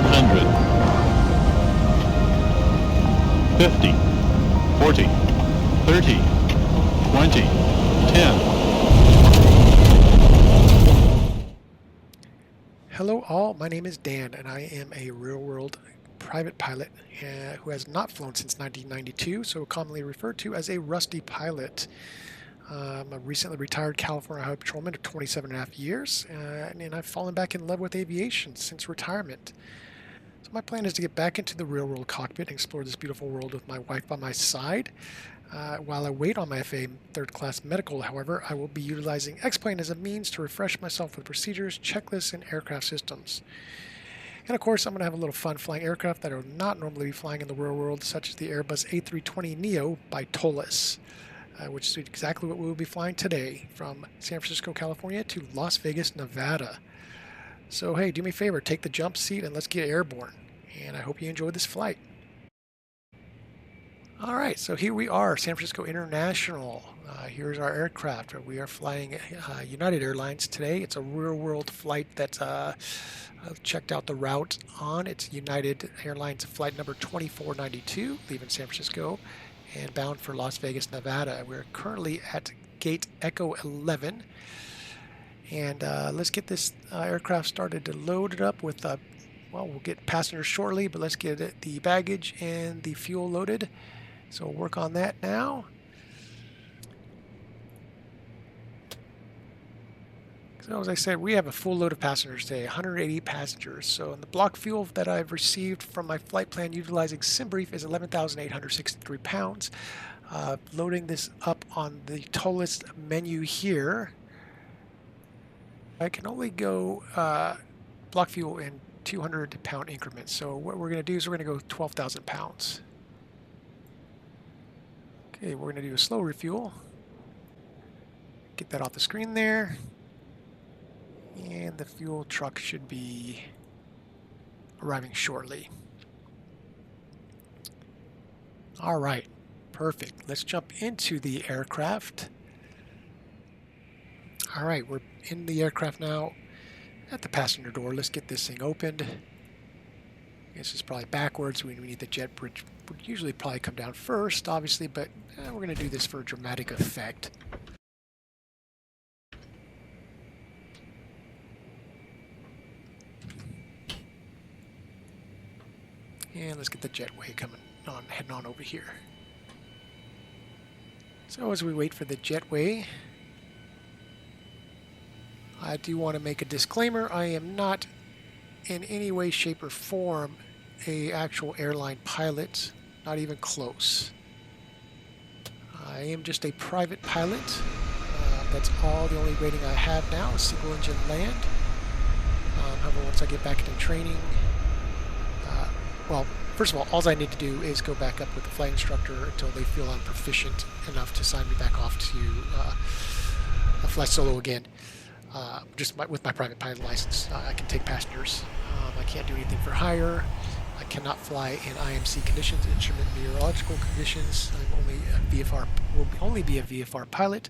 100, 50, 40, 30, 20, 10. Hello all, my name is Dan and I am a real-world private pilot who has not flown since 1992, so commonly referred to as a rusty pilot. I'm a recently retired California Highway Patrolman of 27.5 years, and I've fallen back in love with aviation since retirement. So my plan is to get back into the real-world cockpit and explore this beautiful world with my wife by my side. While I wait on my FAA third-class medical, however, I will be utilizing X-Plane as a means to refresh myself with procedures, checklists, and aircraft systems. And of course, I'm going to have a little fun flying aircraft that I would not normally be flying in the real world, such as the Airbus A320NEO by Toliss, which is exactly what we will be flying today from San Francisco, California to Las Vegas, Nevada. So hey, do me a favor, take the jump seat and let's get airborne. And I hope you enjoy this flight. All right, so here we are, San Francisco International. Here's our aircraft. We are flying United Airlines today. It's a real-world flight that I've checked out the route on. It's United Airlines flight number 2492, leaving San Francisco and bound for Las Vegas, Nevada. We're currently at gate Echo 11. And let's get this aircraft started to load it up with, well, we'll get passengers shortly, but let's get the baggage and the fuel loaded. So we'll work on that now. So as I said, we have a full load of passengers today, 180 passengers. So the block fuel that I've received from my flight plan utilizing Simbrief is 11,863 pounds. Loading this up on the Toliss menu here. I can only go block fuel in 200-pound increments. So what we're going to do is we're going to go 12,000 pounds. Okay, we're going to do a slow refuel. Get that off the screen there. And the fuel truck should be arriving shortly. All right, perfect. Let's jump into the aircraft. All right, we're in the aircraft now at the passenger door. Let's get this thing opened. This is probably backwards. We need the jet bridge. Would usually probably come down first, obviously, but we're going to do this for dramatic effect. And let's get the jetway coming on, heading on over here. So as we wait for the jetway, I do want to make a disclaimer. I am not in any way, shape, or form an actual airline pilot, not even close. I am just a private pilot. That's all, the only rating I have now is single engine land. However, once I get back into training, well, first of all I need to do is go back up with the flight instructor until they feel I'm proficient enough to sign me back off to fly solo again. Just with my private pilot license, I can take passengers. I can't do anything for hire. I cannot fly in IMC conditions, instrument meteorological conditions. I'm only a VFR, will only be a VFR pilot.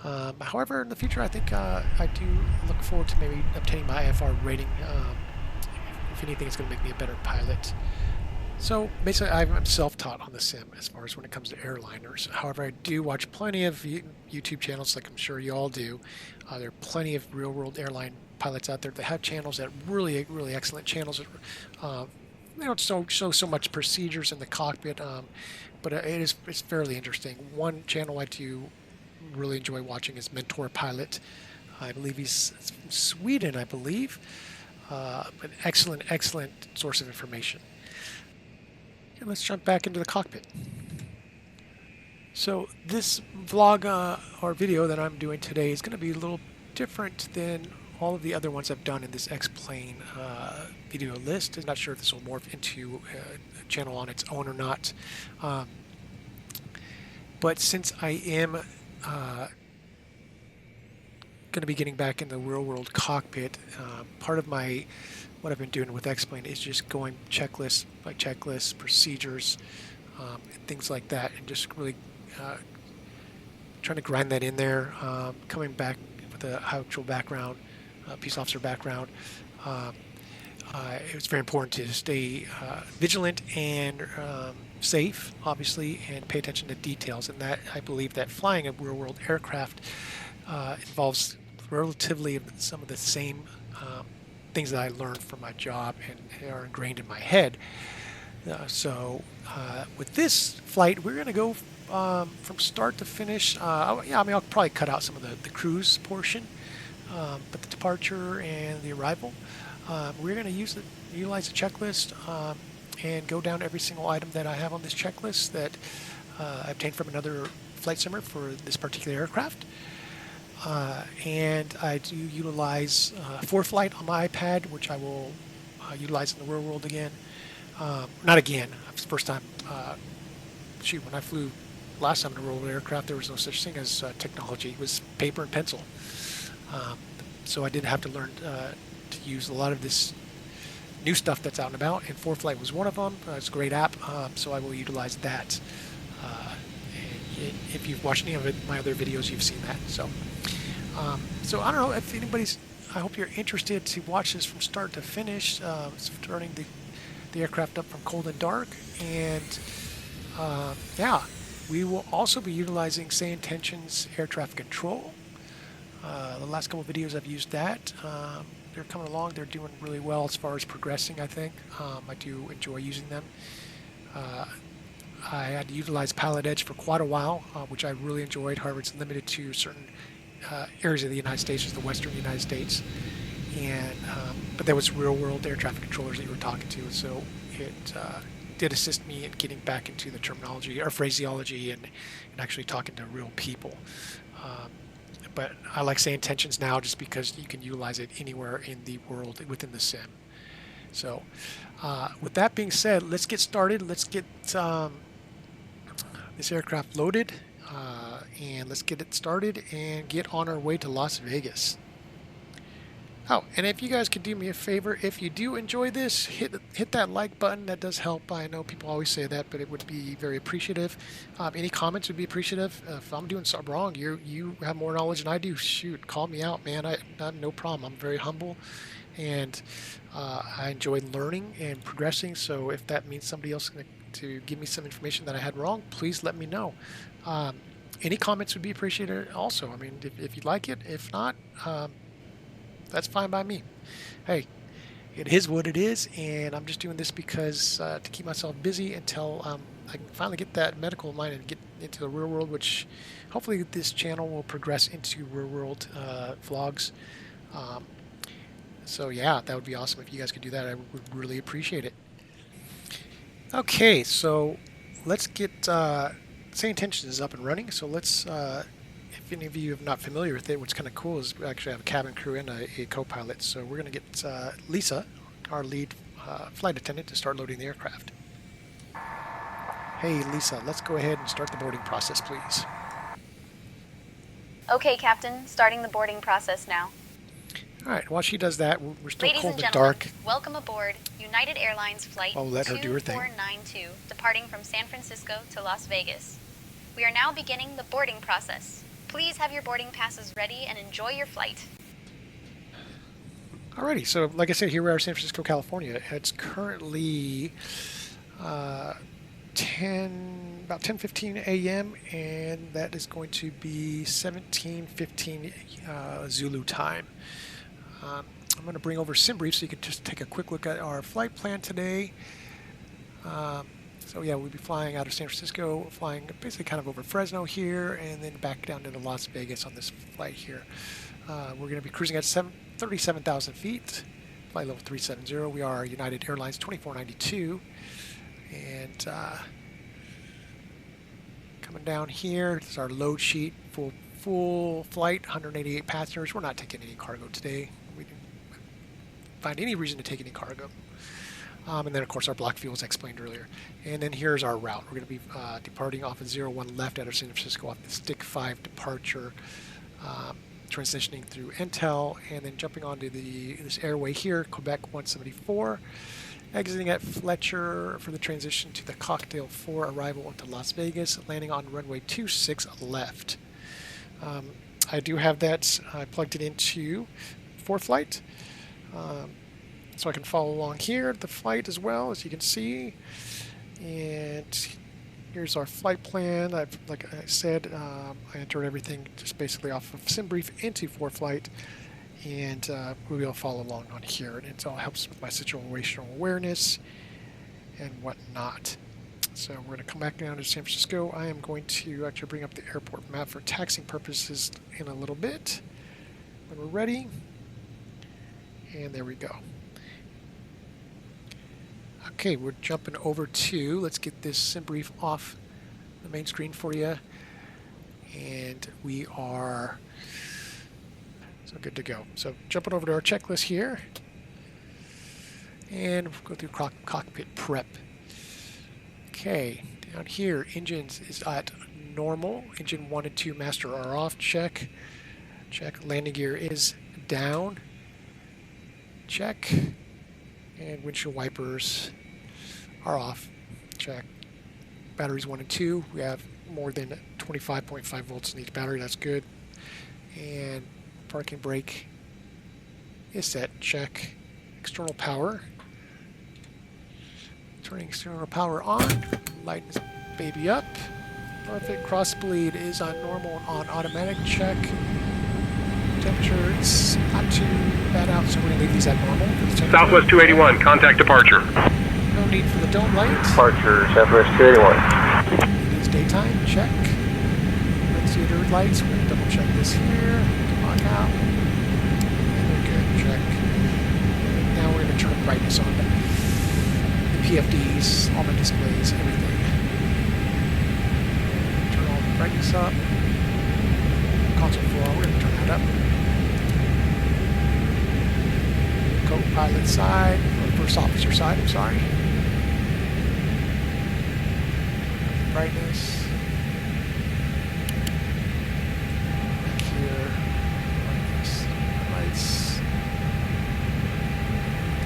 However, in the future, I think I do look forward to maybe obtaining my IFR rating. If anything, it's going to make me a better pilot. So basically, I'm self-taught on the sim as far as when it comes to airliners. However, I do watch plenty of YouTube channels, like I'm sure you all do. There are plenty of real-world airline pilots out there that have channels that really, really excellent channels. They don't show so much procedures in the cockpit, but it's fairly interesting. One channel I do really enjoy watching is Mentor Pilot. I believe he's from Sweden, I believe. But excellent source of information. Okay, let's jump back into the cockpit. So this vlog or video that I'm doing today is going to be a little different than all of the other ones I've done in this X-Plane video list. I'm not sure if this will morph into a channel on its own or not. But since I am going to be getting back in the real-world cockpit, part of what I've been doing with X-Plane is just going checklist by checklist, procedures, and things like that, and just really trying to grind that in there. Coming back with a actual background, peace officer background, it was very important to stay vigilant and safe, obviously, and pay attention to details. And that I believe that flying a real-world aircraft involves relatively some of the same things that I learned from my job and are ingrained in my head. So with this flight, we're going to go from start to finish. Yeah, I mean, I'll probably cut out some of the cruise portion, but the departure and the arrival, we're going to utilize the checklist and go down every single item that I have on this checklist that I obtained from another flight simmer for this particular aircraft. And I do utilize Foreflight on my iPad, which I will utilize in the real world again. Not again. It's the first time. Shoot, when I flew last time in a real world aircraft, there was no such thing as technology. It was paper and pencil. So I did have to learn to use a lot of this new stuff that's out and about, and Foreflight was one of them. It's a great app, so I will utilize that. And if you've watched any of my other videos, you've seen that. So I don't know if anybody's. I hope you're interested to watch this from start to finish, starting the aircraft up from cold and dark, and yeah, we will also be utilizing SayIntentions air traffic control. The last couple of videos I've used that. They're coming along. They're doing really well as far as progressing, I think. I do enjoy using them. I had to utilize Pilot Edge for quite a while, which I really enjoyed. However, it's limited to certain areas of the United States, just the western United States. And but there was real-world air traffic controllers that you were talking to, so it did assist me in getting back into the terminology or phraseology and actually talking to real people. But I like SayIntentions now just because you can utilize it anywhere in the world within the sim. So with that being said, let's get started. Let's get this aircraft loaded and let's get it started and get on our way to Las Vegas. Oh, and if you guys could do me a favor, if you do enjoy this, hit that like button. That does help. I know people always say that, but it would be very appreciative. Any comments would be appreciative. If I'm doing something wrong, you have more knowledge than I do. Shoot, call me out, man. I no problem. I'm very humble, and I enjoy learning and progressing. So if that means somebody else to give me some information that I had wrong, please let me know. Any comments would be appreciated also. I mean, if you like it. If not, that's fine by me. Hey, it is what it is, and I'm just doing this because to keep myself busy until I can finally get that medical of mine and get into the real world, which hopefully this channel will progress into real world vlogs. So yeah, that would be awesome if you guys could do that. I would really appreciate it. Okay, so let's get SayIntentions up and running. So let's if any of you are not familiar with it, what's kind of cool is we actually have a cabin crew and a co-pilot. So we're going to get Lisa, our lead flight attendant, to start loading the aircraft. Hey Lisa, let's go ahead and start the boarding process, please. Okay, Captain, starting the boarding process now. Alright, while she does that, we're still Ladies cold and and gentlemen, dark. welcome aboard United Airlines Flight I'll let her do her thing. 2492, departing from San Francisco to Las Vegas. We are now beginning the boarding process. Please have your boarding passes ready and enjoy your flight. Alrighty, so like I said, here we are in San Francisco, California. It's currently about 10:15 a.m. and that is going to be 17:15 Zulu time. I'm going to bring over Simbrief so you can just take a quick look at our flight plan today. So yeah, we'll be flying out of San Francisco, flying basically kind of over Fresno here, and then back down to Las Vegas on this flight here. We're going to be cruising at 37,000 feet, flight level 370. We are United Airlines 2492, and coming down here, this is our load sheet, full flight, 188 passengers. We're not taking any cargo today. We didn't find any reason to take any cargo. And then, of course, our block fuel, as I explained earlier. And then here's our route. We're going to be departing off of 01 left out of San Francisco off the Stick 5 departure, transitioning through Intel, and then jumping onto this airway here, Quebec 174, exiting at Fletcher for the transition to the Cocktail 4 arrival into Las Vegas, landing on runway 26 left. I do have that. I plugged it into Foreflight. So I can follow along here at the flight as well, as you can see. And here's our flight plan. Like I said, I entered everything just basically off of Simbrief into Foreflight, and we'll be able to follow along on here. And it all helps with my situational awareness and whatnot. So we're going to come back down to San Francisco. I am going to actually bring up the airport map for taxiing purposes in a little bit when we're ready. And there we go. Okay, we're jumping over to, let's get this Simbrief off the main screen for you. And we are so good to go. So jumping over to our checklist here. And we'll go through cockpit prep. Okay, down here, engines is at normal. Engine 1 and 2 master are off. Check. Check. Landing gear is down. Check. And windshield wipers are off. Check. Batteries 1 and 2. We have more than 25.5 volts in each battery. That's good. And parking brake is set. Check. External power. Turning external power on. Lighten this baby up. Perfect. Cross bleed is on normal and on automatic. Check. Temperature is not too bad out, so we're going to leave these at normal. Southwest 281, contact departure. No need for the dome light. Departure, Southwest 281. It is daytime. Check. Theater lights. We're going to double check this here. Lock out. And we're good. Check. Now we're going to turn brightness on. The PFDs, all my displays, everything. Turn all the brightness up. Console floor, we're going to turn that up. Co-pilot side, or first officer side, I'm sorry. Brightness. Back here. Brightness. Lights.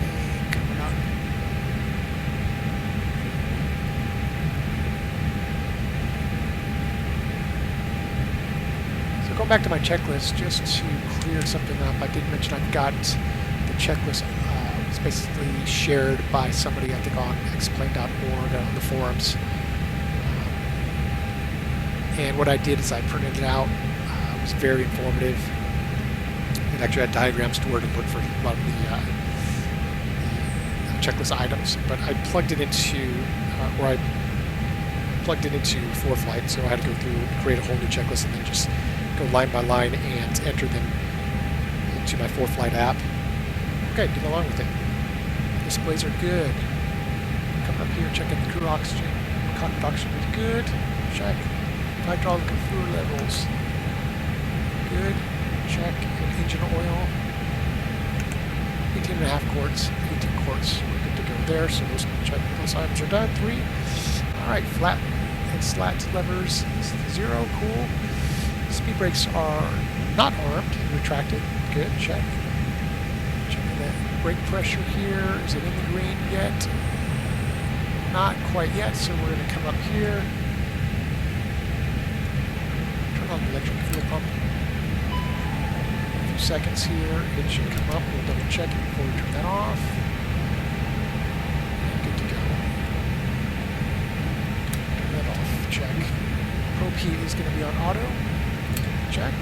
And coming up. So going back to my checklist, just to clear something up, I did mention I've got the checklist it's basically shared by somebody, I think, on explain.org on the forums. And what I did is I printed it out. It was very informative. It actually had diagrams to where to look for a lot of the checklist items. But I plugged it into, Foreflight, so I had to go through, create a whole new checklist, and then just go line by line and enter them into my Foreflight app. Okay, get along with it. Displays are good. Coming up here, checking the crew oxygen. Cockpit oxygen is good. Check. Hydraulic and fluid levels. Good. Check. And engine oil. 18.5 quarts. 18 quarts. We're good to go there. So those items are done. 3. Alright, flap and slat levers is 0. Cool. Speed brakes are not armed and retracted. Good. Check. Checking the brake pressure here. Is it in the green yet? Not quite yet, so we're going to come up here. Turn on the electric fuel pump. A few seconds here. It should come up. We'll double check it before we turn that off. And good to go. Turn that off. Check. Probe heat is going to be on auto. Check.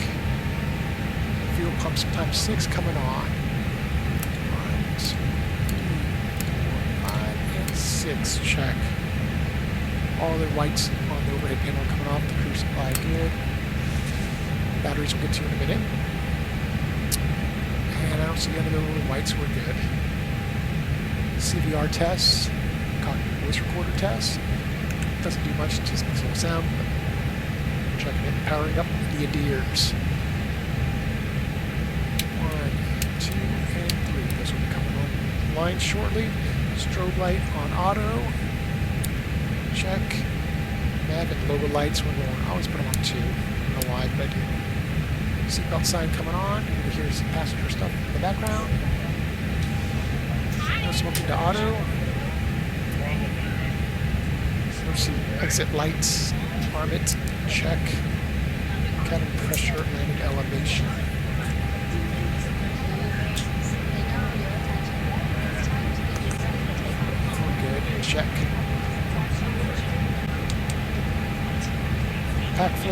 Fuel pump times 6 coming on. 1, 2, 3, 4, 5, and 6. Check. All the lights on the overhead panel coming off. The crew supply good. Batteries we'll get to in a minute. And I don't see any other lights. We're good. CVR tests. Cockpit voice recorder test. Doesn't do much. Just makes a little sound. But checking it. Powering up the ears. 1, 2, and 3. Those will be coming online shortly. Strobe light on auto. Check. Nav and logo lights when going. I always put them on 2. I don't know why, but I do. Seatbelt sign coming on. You hear some passenger stuff in the background. No smoking to auto. Emergency exit lights. Arm it. Check. Cabin pressure, landing elevation.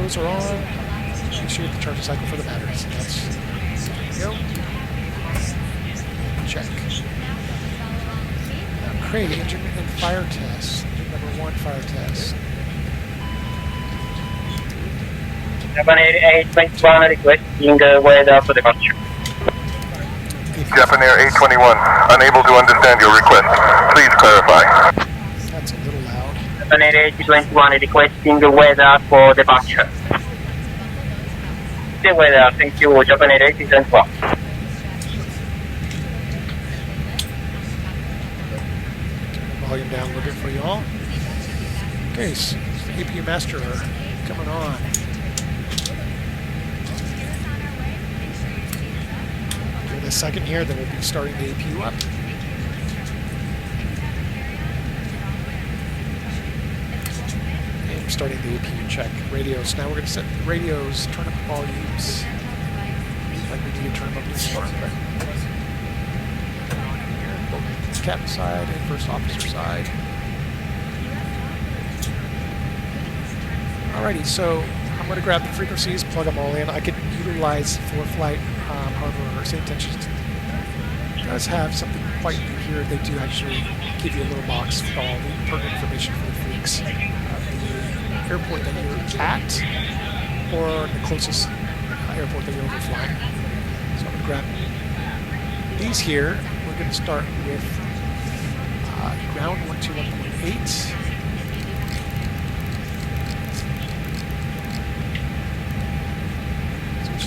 those are on. Make sure you have the charging cycle for the batteries. That's there we go. Check. Now, crate engine and fire test. Engine number 1 fire test. Japan Air A321 requesting weather for departure. Japan Air A321, unable to understand your request. Please clarify. That's a little loud. Japan Air A321 requesting weather for departure. The weather, thank you, Japan Air A321. Volume down a little bit for you all. Okay, so APU master coming on. Give it a second here, then we'll be starting the APU up. And starting the APU check. Radios. Now we're going to set the radios, turn up volumes. Like we do turn them up in the storm. Both captain side and first officer side. Alrighty, so I'm going to grab the frequencies, plug them all in. I could utilize Foreflight, however, SayIntentions does have something quite new here. They do actually give you a little box with all the pertinent information for the freaks. The airport that you're at, or the closest airport that you're overflying. So I'm going to grab these here. We're going to start with ground 121.8.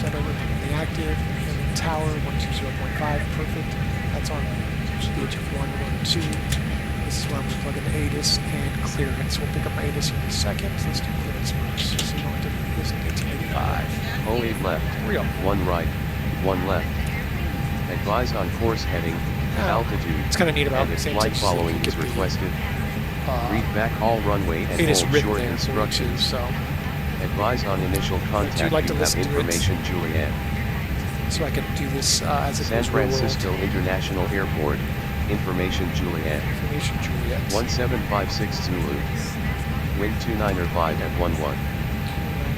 That over the active and the tower 120.5, perfect. That's on VHF 1, 2. This is where I'm going to plug in the ATIS and clearance. We'll pick up my ATIS in a second. Let's do clearance first. So going to this 1885. 08 left, Here we go. 1 right, 1 left. Advise on course heading, altitude, It's kind of neat about and the if same flight following is requested. Read back all runway and ATIS hold written short there for you too, instructions. so Advise on initial contact. like to You have listen to it? information, Juliet. I can do this as it San goes real world. Francisco International Airport. Information, Juliet. Information Juliet. 1756 Zulu. Wind 295 at 11.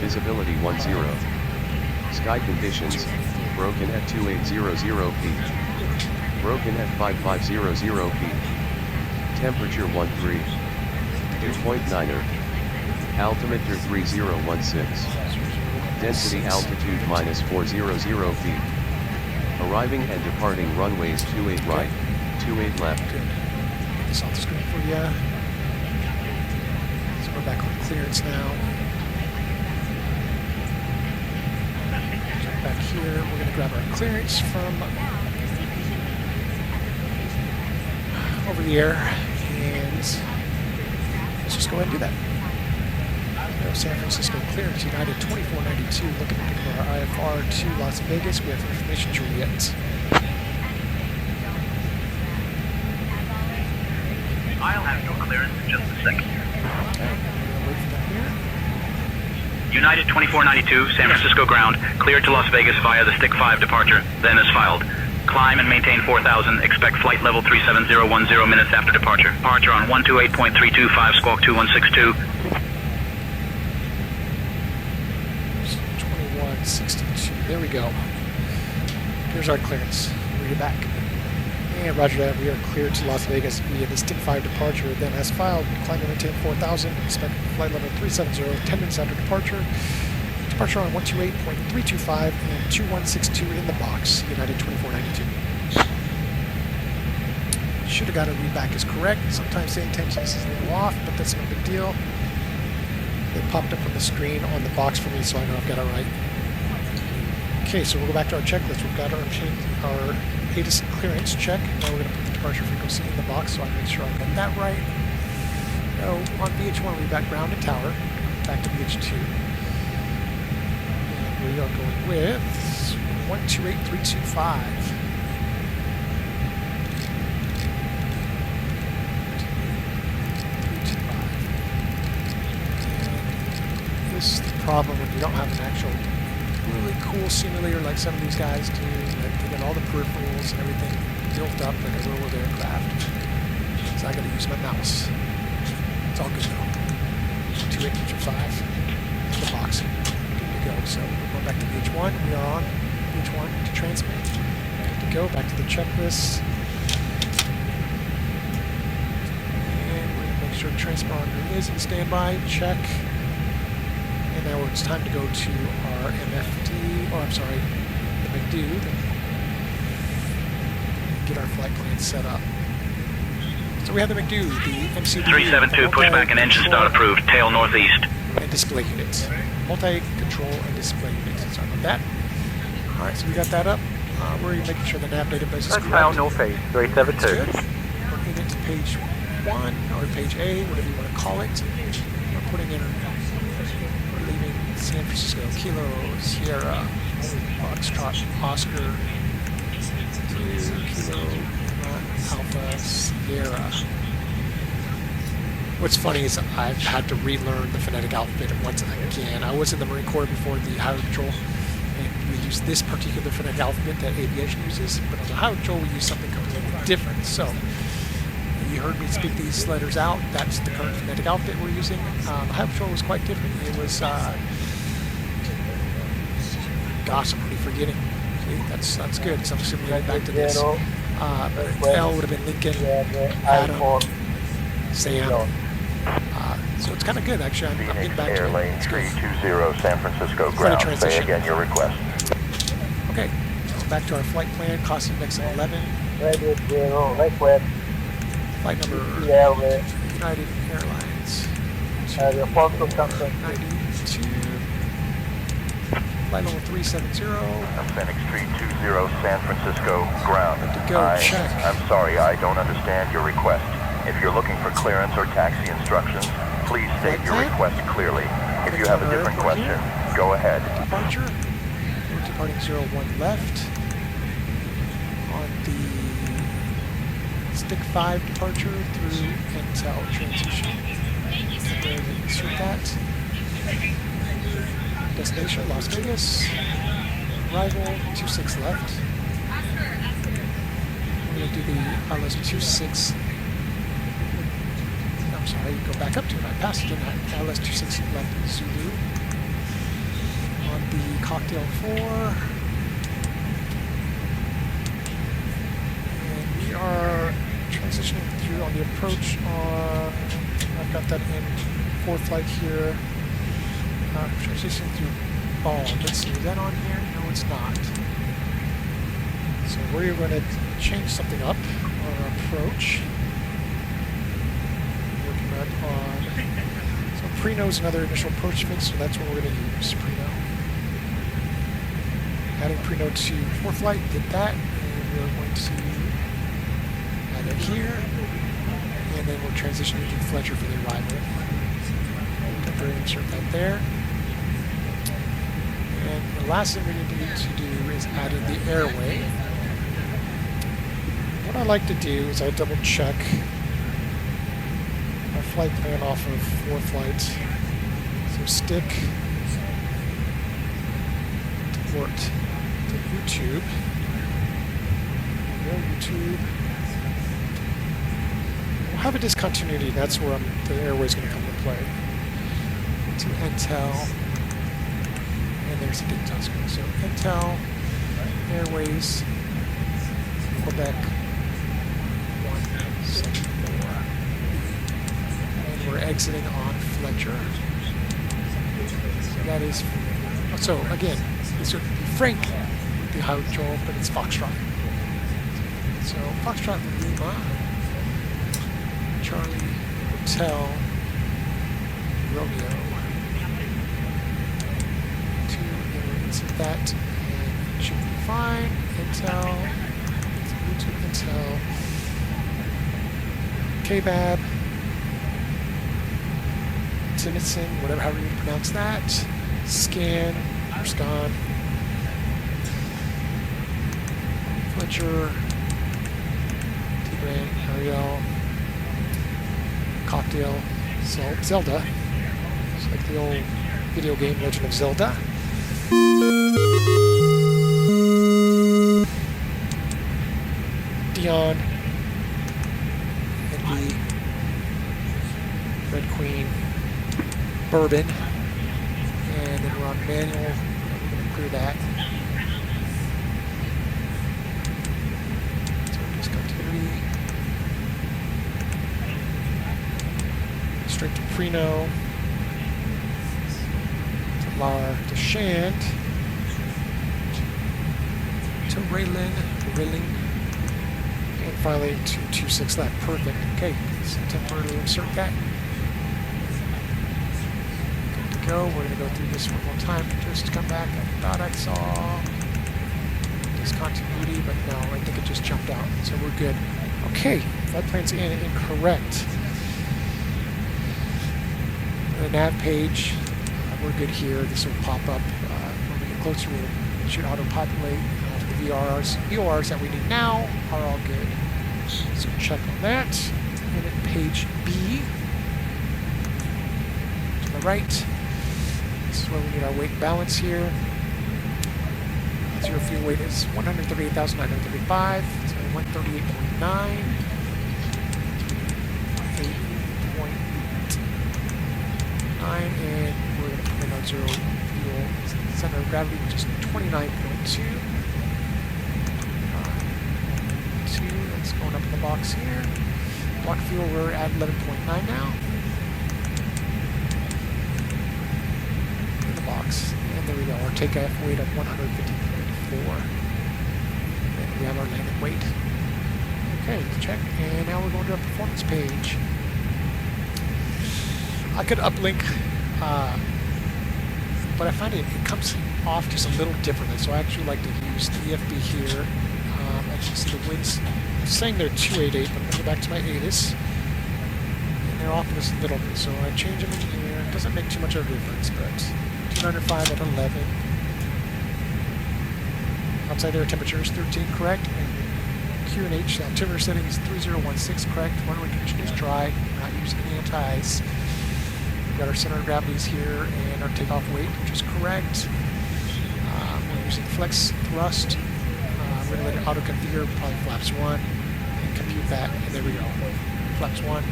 Visibility 10. Sky conditions, broken at 2800 feet. Broken at 5500 feet. Temperature 13. Dew point 9er. Altimeter 3016. Density altitude minus 400 feet. Arriving and departing runways 28 right, 28 left. Good. This off the screen for you. So we're back on clearance now. Jump back here. We're going to grab our clearance from over the air, and let's just go ahead and do that. San Francisco clearance, United 2492, looking at our IFR to Las Vegas. We have information Juliet. I'll have your clearance in just a second. Okay, we're going to wait for that here. United 2492, San Francisco ground, cleared to Las Vegas via the Stick 5 departure, then as filed. Climb and maintain 4000, expect flight level 37010 minutes after departure. Departure on 128.325, squawk 2162. 2162. There we go. Here's our clearance. Read it back. And roger that. We are cleared to Las Vegas via the Stick 5 departure. Then as filed, climb and maintain 4000. Expect flight level 370, 10 minutes after departure. Departure on 128.325 and 2162 in the box. United 2492. Should have got a read back as correct. Sometimes SayIntentions is a little off, but that's no big deal. It popped up on the screen on the box for me, so I know I've got it right. Okay, so we'll go back to our checklist. We've got our ATIS clearance check. Now we're going to put the departure frequency in the box, so I make sure I've got that right. Now, on VH1, we've got ground and tower. Back to VH2. And we are going with 128325. This is the problem when you don't have an actual really cool simulator like some of these guys do. They got all the peripherals and everything built up like a railroad aircraft. So I got to use my mouse. It's all good though. 2825. the box. Good to go. So we're going back to page 1. We are on page 1 to transmit. Good to go. Back to the checklist. And we're going to make sure transponder is in standby. Check. And now it's time to go to our MFD, or I'm sorry, the McDo. Get our flight plan set up. So we have the McDo, the MCD. 372, pushback and engine start approved. Tail northeast. And display units. Multi-control and display units. Sorry about that. Alright, so we got that up. We're making sure the nav database is correct. Tail northeast, 372. That's good. We're in to page 1, or page A, whatever you want to call it. We're putting in, we're leaving San Francisco, Kilo, Sierra, Foxtrot, Oscar, 2, Kilo, Alpha, Sierra. What's funny is I've had to relearn the phonetic alphabet once again. I was in the Marine Corps before the Highway Patrol, and we use this particular phonetic alphabet that aviation uses, but on the Highway Patrol we use something completely different. So you heard me speak these letters out. That's the current phonetic alphabet we're using. The Highway Patrol was quite different. It was, gosh, I'm already forgetting. See, that's good. So I'm assuming we'll get back to this. L would have been Lincoln, Adam, Sam. So it's kind of good, actually. I'm getting back to it. Airlane 320 San Francisco Quite a ground. Say transition. again your request. Okay, so back to our flight plan. Cost index of 11. Flight number United Airlines 92. Flight level 370. Phoenix 320 San Francisco ground. Good to go, check. I'm sorry, I don't understand your request. If you're looking for clearance or taxi instructions, please state your request clearly. If you have a different question, go ahead. Departure. We're departing 01 left. On the stick 5 departure through Intel transition. Temporarily insert that. Destination, Las Vegas. Arrival, 26 left. We're going to do the ILS 26. I'm sorry, go back up to it. I passed it in ILS 26 left in Zulu. On the cocktail 4. And we are transitioning through on the approach on, I've got that in Foreflight here. Transitioning through ball. Let's see, is that on here? No, it's not. So we're going to change something up on our approach. Working that on. So Preno is another initial approach fix, so that's what we're going to use. Preno. Adding Preno to Foreflight, did that, and we're going to add it here, and then we're transitioning to Fletcher for the arrival. Temporarily insert that there. And the last thing we need to do is add in the airway. What I like to do is I double check our flight plan off of Foreflight. So stick to port to YouTube. There we go, YouTube. We'll have a discontinuity. That's where the airway is going to come into play. To Intel. And there's the details screen. So Intel, Airways, Quebec 174. And we're exiting on Fletcher. So that is, so again, this would be Frank with the Highway Patrol, but it's Foxtrot. So Foxtrot Lima, Charlie, Hotel, Romeo. That and should be fine. Intel, YouTube Intel, KBAB, Timotson, whatever, however you pronounce that. Scan, Scan, Fletcher, T-Brand, Ariel, Cocktail, Zelda. It's like the old video game Legend of Zelda. Dion, Henry, Red Queen, Bourbon, on manual. We're going to clear that. So discontinuity. Straight to Preno. To Lar, to Shand. To Raylan. And finally to 26 left. Perfect. Okay, so temporarily insert that. Good to go. We're going to go through this one more time just to come back. I thought I saw discontinuity, but no, I think it just jumped out. So we're good. Okay, flight plan's incorrect. The nav page, we're good here. This will pop up when we get closer. It should auto-populate. The VORs that we need now are all good. So check on that. And then page B, to the right. This is where we need our weight balance here. Zero fuel weight is 138,935. So 138.9. 8.9. And we're going to put in our zero fuel center of gravity, which is 29.2. That's going up in the box here. Block fuel, we're at 11.9 now. In the box. And there we go. Our takeoff weight of 150.4. And we have our landing weight. Okay, let's check. And now we're going to a performance page. I could uplink, but I find it comes off just a little differently. So I actually like to use the EFB here. Just the winds saying they're 288, but I'm going to go back to my ATIS. And they're off just a little bit, so I change them in here. It doesn't make too much of a difference, but 205 at 11. Outside air temperature is 13, correct? And QNH, altimeter setting is 3016, correct? Runway condition is dry. We're not using any anti-ice. We've got our center of gravities here and our takeoff weight, which is correct. We're using flex thrust. We're going to let it auto-configure, probably flaps 1, and compute that, and there we go. Flaps 1,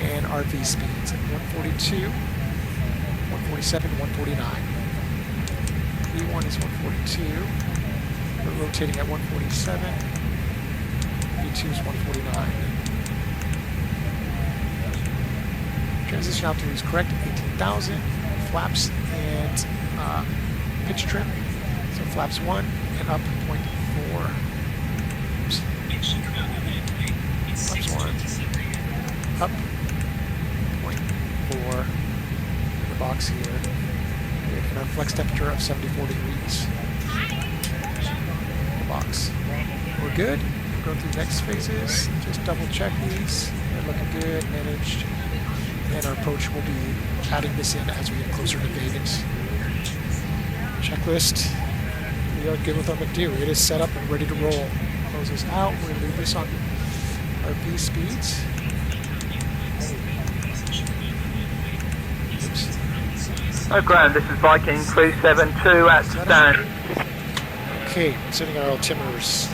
and RV speeds at 142, 147, 149. V1 is 142, we're rotating at 147, V2 is 149. Transition altitude is correct, 18,000, flaps and pitch trim, so flaps 1 and up 0.4. Oops. Flaps 1, up 0.4 in the box here. And our flex temperature of 74 degrees. In the box. We're good. We'll go through next phases. Just double check these. They're looking good, managed. And our approach will be adding this in as we get closer to Vegas. Checklist. We are good with what we do. It is set up and ready to roll. Close this out. We're going to leave this on our V speeds. Oh, ground, this is Viking 372 at stand. Okay, setting our altimeters.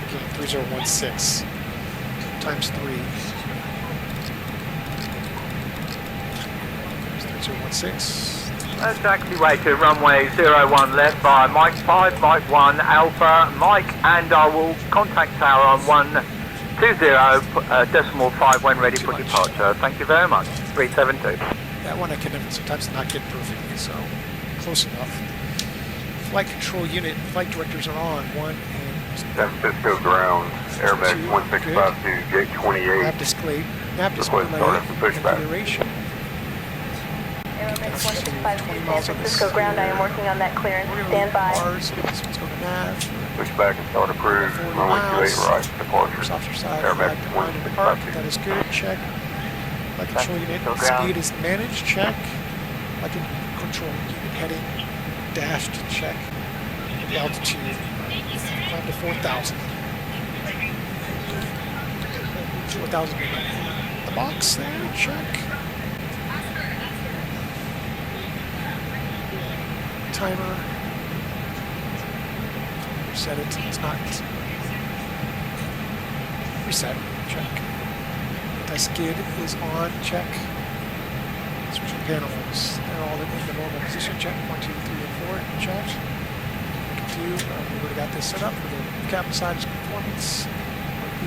Again, 3016 times 3. 3016. Exactly way to runway 01 left by Mike 5, Mike 1, Alpha, Mike, and I will contact tower on 120.5 when ready for departure. Thank you very much. 372. That one I can sometimes not get perfectly, so close enough. Flight control unit, flight directors are on. 1 and San Francisco ground, Airmax 1652, gate 28. nav display, Request startup and pushback. configuration. Aeromax 1652, San Francisco ground, I am working on that clearance. Stand by. This one's going to nav. Pushback and start approved. Runway 28 right, departure. First officer side, Airmax flight command and park. 1652. That is good, check. Flight control unit, speed is managed, check. Flight control unit heading, dashed, check. The altitude, climb to 4,000. 4,000 the box there, check. Timer. Reset it. It's not. Reset. Check. Anti-skid is on. Check. Switching panels. They're all in the normal position. Check 1, 2, 3, and 4. Check. We've already got this set up for the captain side is performance,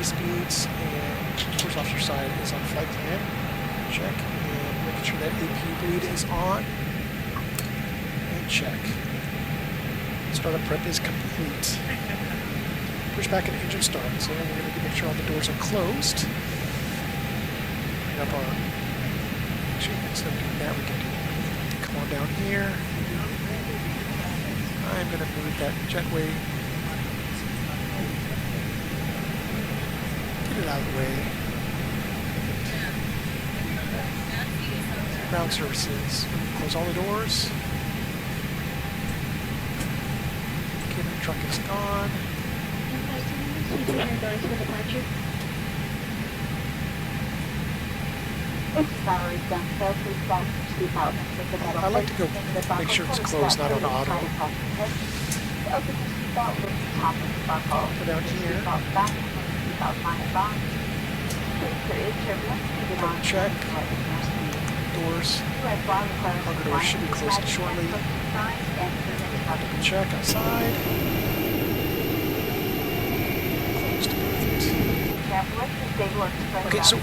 speeds, and first officer side is on flight plan. Check. And making sure that AP bleed is on. And check. Startup prep is complete. Push back an engine start. So we're going to make sure all the doors are closed. Bring up our. Actually, instead of doing that, we can do. Come on down here. I'm going to move that jetway. Get it out of the way. Ground services. Close all the doors. Okay, the truck is gone. I like to go make sure it's closed, not on auto. Go down here. Check. Doors. Cargo doors should be closing shortly. Double check outside. Okay, so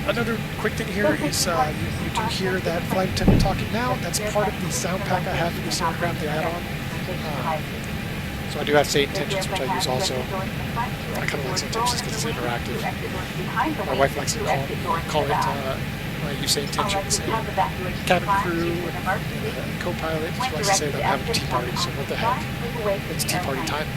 another quick thing here is you do hear that flight attendant talking now. That's part of the sound pack I have for this aircraft, the add-on. So I do have SayIntentions, which I use also. I kind of like SayIntentions because it's interactive. My wife likes to call it I use SayIntentions, and cabin crew and co-pilot just likes to say that I'm having a tea party, so what the heck? It's tea party time.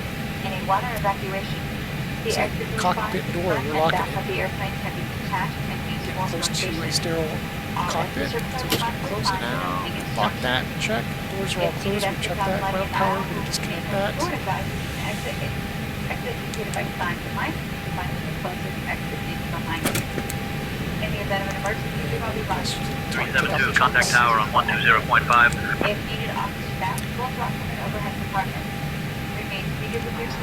So, cockpit door, we're locking it. Getting close to the sterile cockpit, so we're just going to close it now. Lock that, check. Doors are all closed, we check that. Ground power, we're going to disconnect that. In the event of an emergency, 372, contact tower on 120.5. If needed, officer staff will drop from an overhead compartment.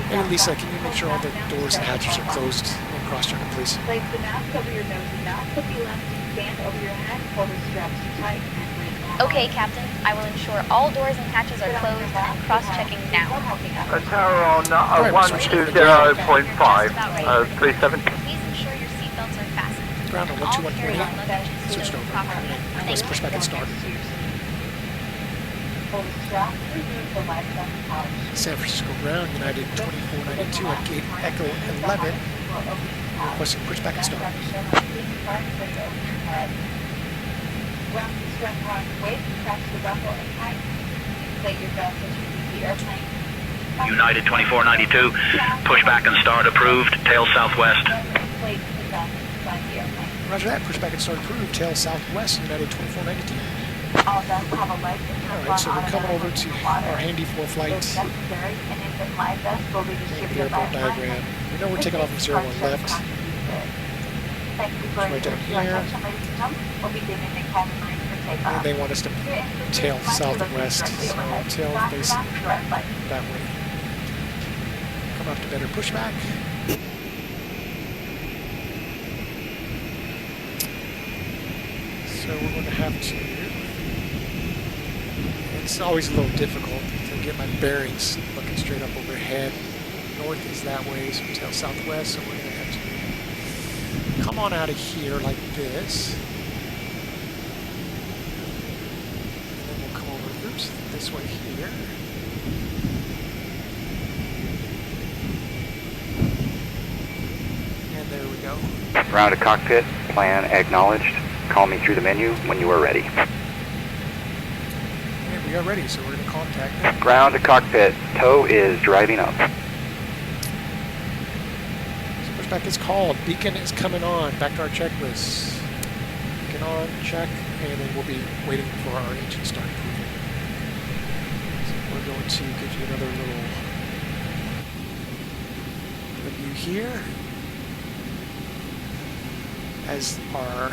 And Lisa, can you make sure all the doors and hatches are closed and cross-checking, please? Place the mask over your nose and mouth, put the elastic band over your head, hold the straps tight, and breathe. Okay, Captain. I will ensure all doors and hatches are closed and cross-checking now. Tower on 120.5, 37. Please ensure your seatbelts are fastened. Ground on 121.8. Switched over. Let's push back and start. San Francisco ground, United 2492 at gate Echo 11. Requesting pushback and start. United 2492, pushback and start approved, tail southwest. Roger that, pushback and start approved, tail southwest, United 2492. Alright, so we're coming over to our handy Foreflight. The airport diagram. We know we're taking off from 01 left. It's right down here. And they want us to tail southwest, so tail facing that way. Come up to better pushback. So we're going to have to... It's always a little difficult to get my bearings looking straight up overhead. North is that way, so tail southwest, so we're going to have to come on out of here like this. And then we'll come over, oops, this way here. And there we go. Ground to cockpit, plan acknowledged. Call me through the menu when you are ready. And we are ready, so we're going to contact them. Ground to cockpit, tow is driving up. Pushback is called. Beacon is coming on. Back to our checklist. Beacon on, check, and then we'll be waiting for our engine start approval. So we're going to give you another little view here as our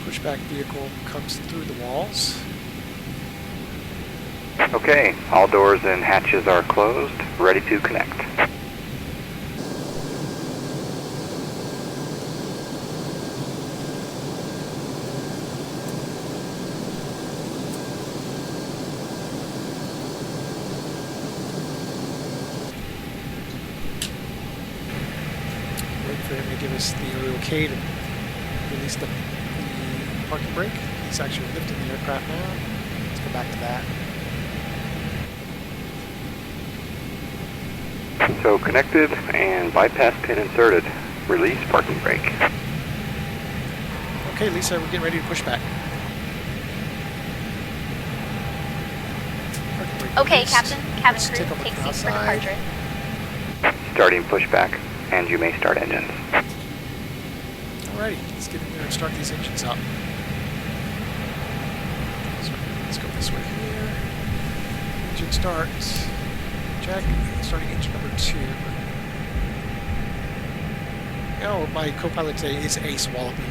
pushback vehicle comes through the walls. Okay, all doors and hatches are closed, ready to connect. for him to give us the okay to release the parking brake. He's actually lifting the aircraft now. Let's go back to that. So connected and bypass pin inserted. Release parking brake. Okay, Lisa, we're getting ready to push back. Okay, released. Captain. Cabin Let's crew, take a look take from seats for outside. departure. Starting pushback, and you may start engines. Alrighty, let's get in there and start these engines up. So let's go this way here. Engine start. Check. Starting engine number 2. Oh, my co-pilot today is Ace Wallaby.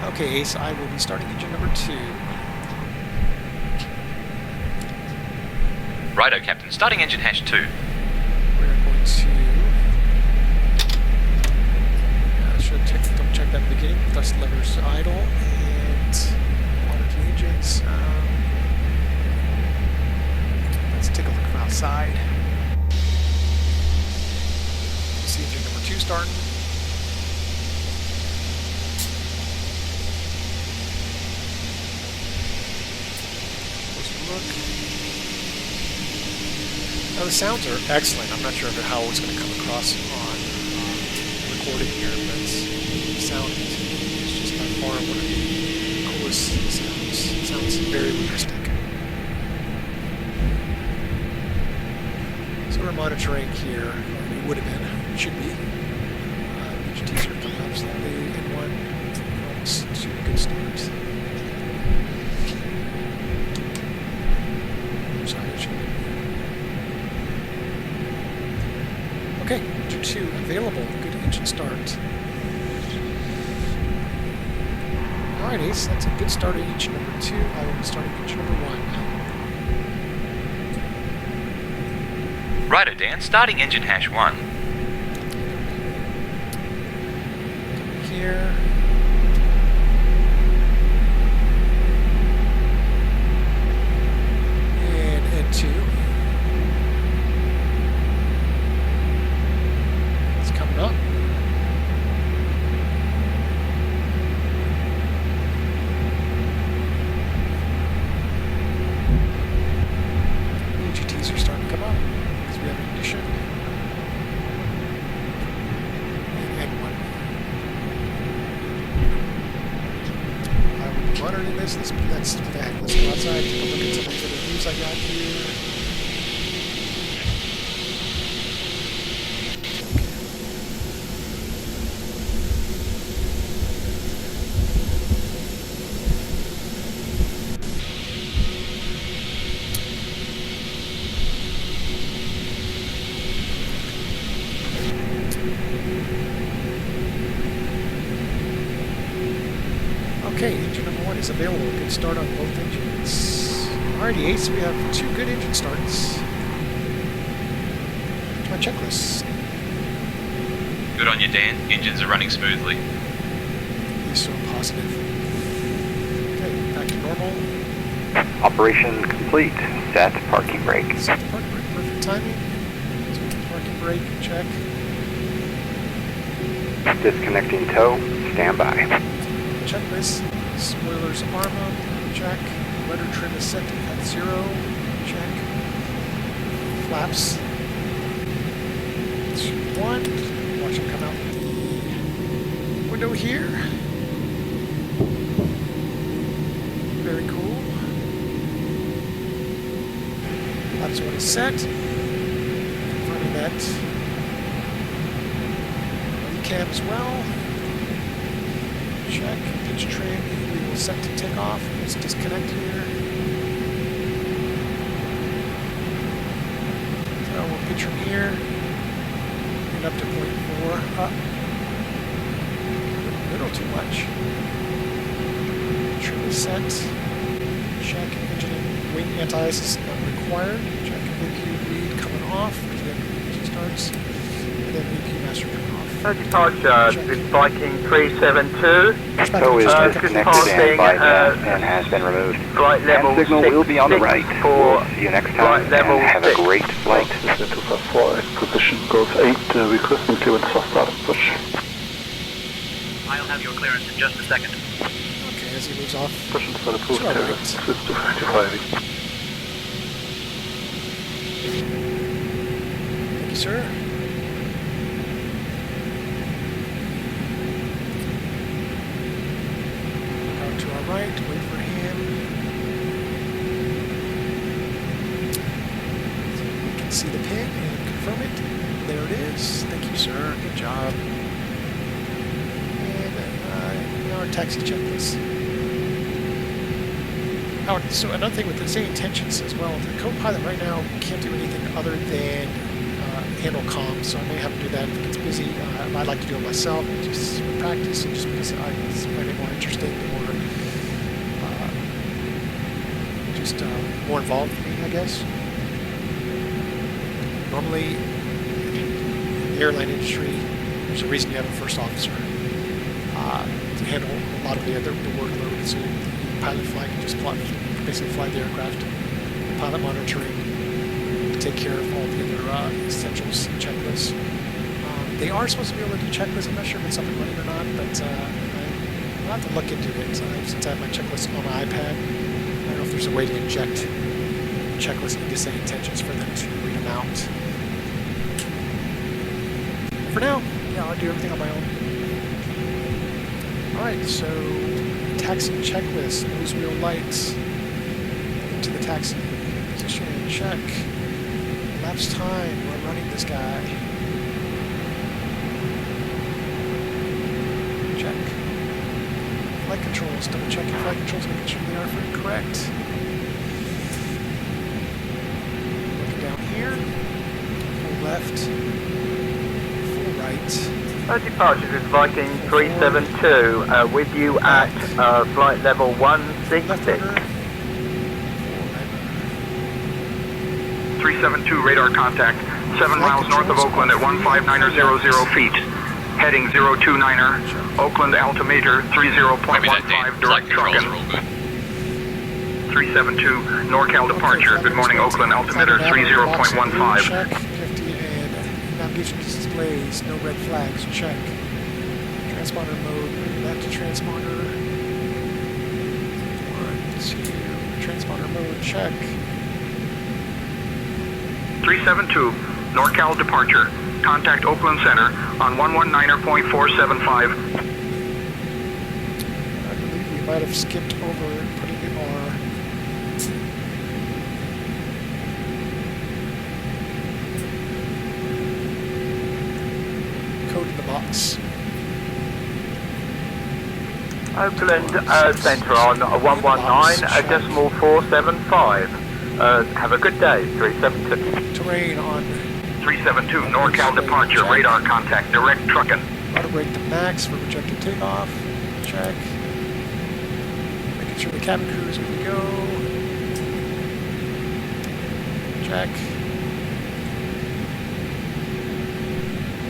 Okay, Ace, I will be starting engine number 2. Righto, Captain. Starting engine hash 2. We're going to... should double check that in the beginning. Thrust levers idle and monitor the engines. Let's take a look from outside. See engine number 2 starting. Closer look. Now the sounds are excellent. I'm not sure how it's going to come across on recording here, but the sound is just by far one of the coolest sounds. It sounds very realistic. So we're monitoring here, or we would have been, should be. HTs are coming up slightly in one. Almost to a good start. Sorry, okay, engine 2 available. Good engine start. Alright, Ace, that's a good start at engine number 2. I will be starting engine number 1. Righto, Dan. Starting engine hash 1. Here. And N2. It's coming up. GTs are starting to come up because we have ignition. And N1. I will be monitoring this. Let's go outside, take a look at some of the views I got here. Okay, engine number 1 is available. Good start on both engines. Alrighty, Ace, we have 2 good engine starts. To my checklist. Good on you, Dan. Engines are running smoothly. He's so positive. Okay, back to normal. Operation complete. Set parking brake. Set the parking brake. Perfect timing. Set the parking brake. Check. Disconnecting tow. Stand by. Checklist. Spoilers arm up. Check. Rudder trim is set at 0. Check. Flaps. 1. Watch him come out the window here. Very cool. Flaps 1 is set. Confirming that. Body cam as well. Check. Pitch trim. We will set to take off. Let's disconnect here. So we'll pitch from here. Get up to 0.4. Up. A little too much. Trim is set. Check. Engine and wing anti-ice is not required. Check. VQ lead coming off. Engine starts. And then VP master coming off. Departure with Viking 372. Tow is disconnected and bypass and has been removed. Flight level Hand signal will be on the right. For We'll see you next time and have a great flight. Position goes 8, requesting clearance for start push. I'll have your clearance in just a second. Okay, as he moves off. Pushing for the approved To our carrier. right. Switch to 55. Thank you, sir. Out to our right, wait for him. So we can see the pin and confirm it. There it is. Thank you, sir. Good job. And our taxi checklist. Oh, so another thing with the SayIntentions as well, the co-pilot right now can't do anything other than handle comms, so I may have to do that if it gets busy. I'd like to do it myself, just for practice, and just because I find it more interesting, more more involved for me, I guess. Normally, in the airline industry, there's a reason you have a first officer to handle a lot of the workload. So the pilot flight can just basically fly the aircraft, pilot monitoring, take care of all the other essentials checklists. They are supposed to be able to do checklists. I'm not sure if it's up and running or not, but I'll have to look into it. Since I have my checklist on my iPad, I don't know if there's a way to inject checklists into SayIntentions for them to read them out. For now, yeah, I'll do everything on my own. Alright, so taxi checklist, nose wheel lights, into the taxi, position, check, lapse time, we're running this guy, check, flight controls, double check your flight controls, making sure they are correct, looking down here, full left, full right, departure with Viking 372, with you at flight level 166. 372 radar contact, 7 miles north of Oakland at 15900 feet. Heading 029er, Oakland altimeter 30.15 direct trucking. 372 NorCal departure. Good morning, Oakland altimeter 30.15. Check, 50 and navigation displays, no red flags, check. Transponder mode, bring that to transponder. 1, 2, transponder mode, check. 372 NorCal departure. Contact Oakland Center on 119.475. I believe we might have skipped over putting our code in the box. Oakland Center on 119.475. Have a good day, 372. Terrain on 372 NorCal departure. Radar contact. Direct trucking. auto brake to max for projected takeoff. Check. Making sure the cabin crew is good to go. Check.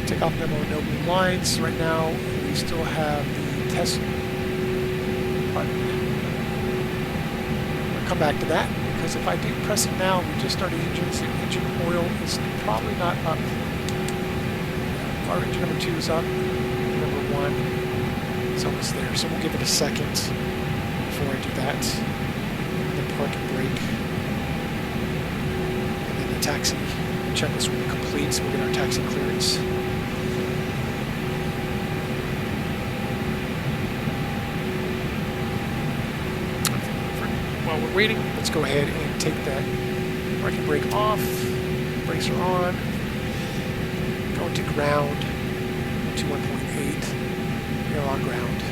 Takeoff memo, no blue lines. Right now, we still have the test button. I'll come back to that, because if I do press it now, we just started engines. The engine oil is probably not up. Our engine number 2 is up. Number 1 is almost there. So we'll give it a second before I do that. And then park and brake. And then the taxi checklist will be complete, so we'll get our taxi clearance. While we're waiting, let's go ahead and take that park and brake off. Brakes are on. Going to ground to 1.8. We are on ground.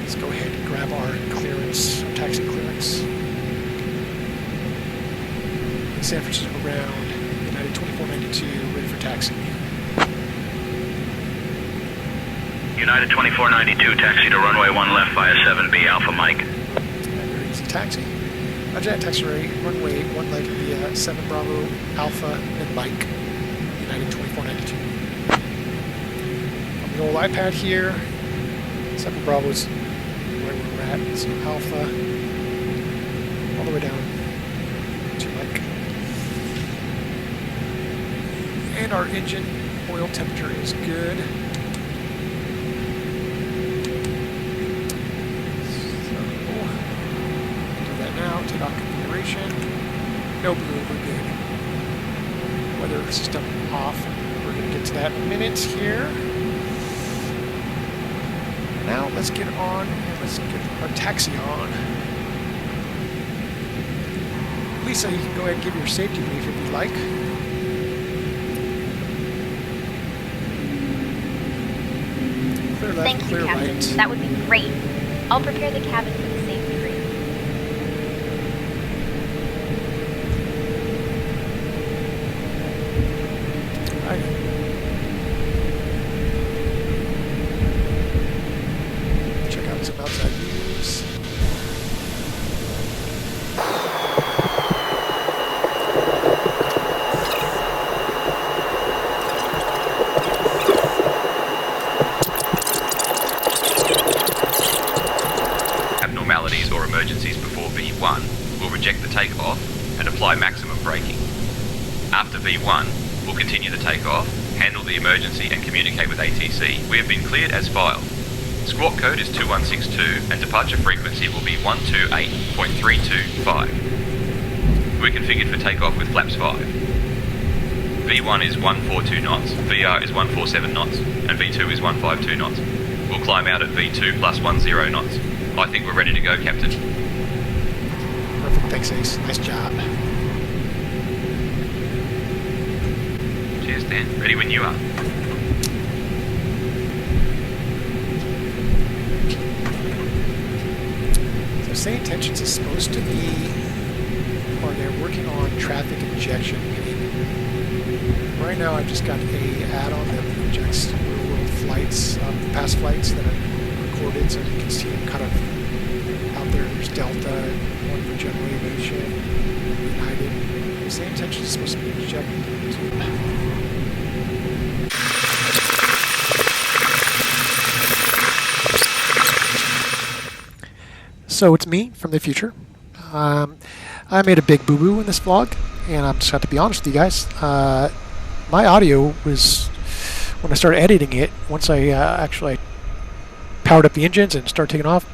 Let's go ahead and grab our clearance, our taxi clearance. San Francisco ground, United 2492, ready for taxi. United 2492, taxi to runway 1 left via 7B Alpha Mike. Very easy taxi. Roger that, taxi runway 1 left via 7 Bravo Alpha and Mike. United 2492. On the old iPad here, 7 Bravo's where we're at, so Alpha, all the way down to Mike. And our engine oil temperature is good. So, do that now, take off configuration. No blue, we're good. Weather system off. We're going to get to that in a minute here. Now let's get on and let's get our taxi on. Lisa, you can go ahead and give your safety brief if you'd like. Clear left, Thank you, clear Captain. right. That would be great. I'll prepare the cabin for the safety brief. Check out some outside views. Abnormalities or emergencies before V1 will reject the takeoff and apply maximum braking. After V1, we'll continue the takeoff, handle the emergency and communicate with ATC. We have been cleared as filed. Squawk code is 2162 and departure frequency will be 128.325. We're configured for takeoff with flaps 5. V1 is 142 knots, VR is 147 knots, and V2 is 152 knots. We'll climb out at V2 plus 10 knots. I think we're ready to go, Captain. Perfect, thanks Ace. Nice job. Cheers, Dan. Ready when you are. So SayIntentions is supposed to be, or they're working on traffic injection. Meaning, right now I've just got a add-on that injects real-world flights, past flights that I've recorded, so you can see them kind of out there. There's Delta, one for General Aviation, United. SayIntentions is supposed to be injected into So it's me from the future. I made a big boo-boo in this vlog, and I'm just got to be honest with you guys. My audio was, when I started editing it, once I actually powered up the engines and started taking off,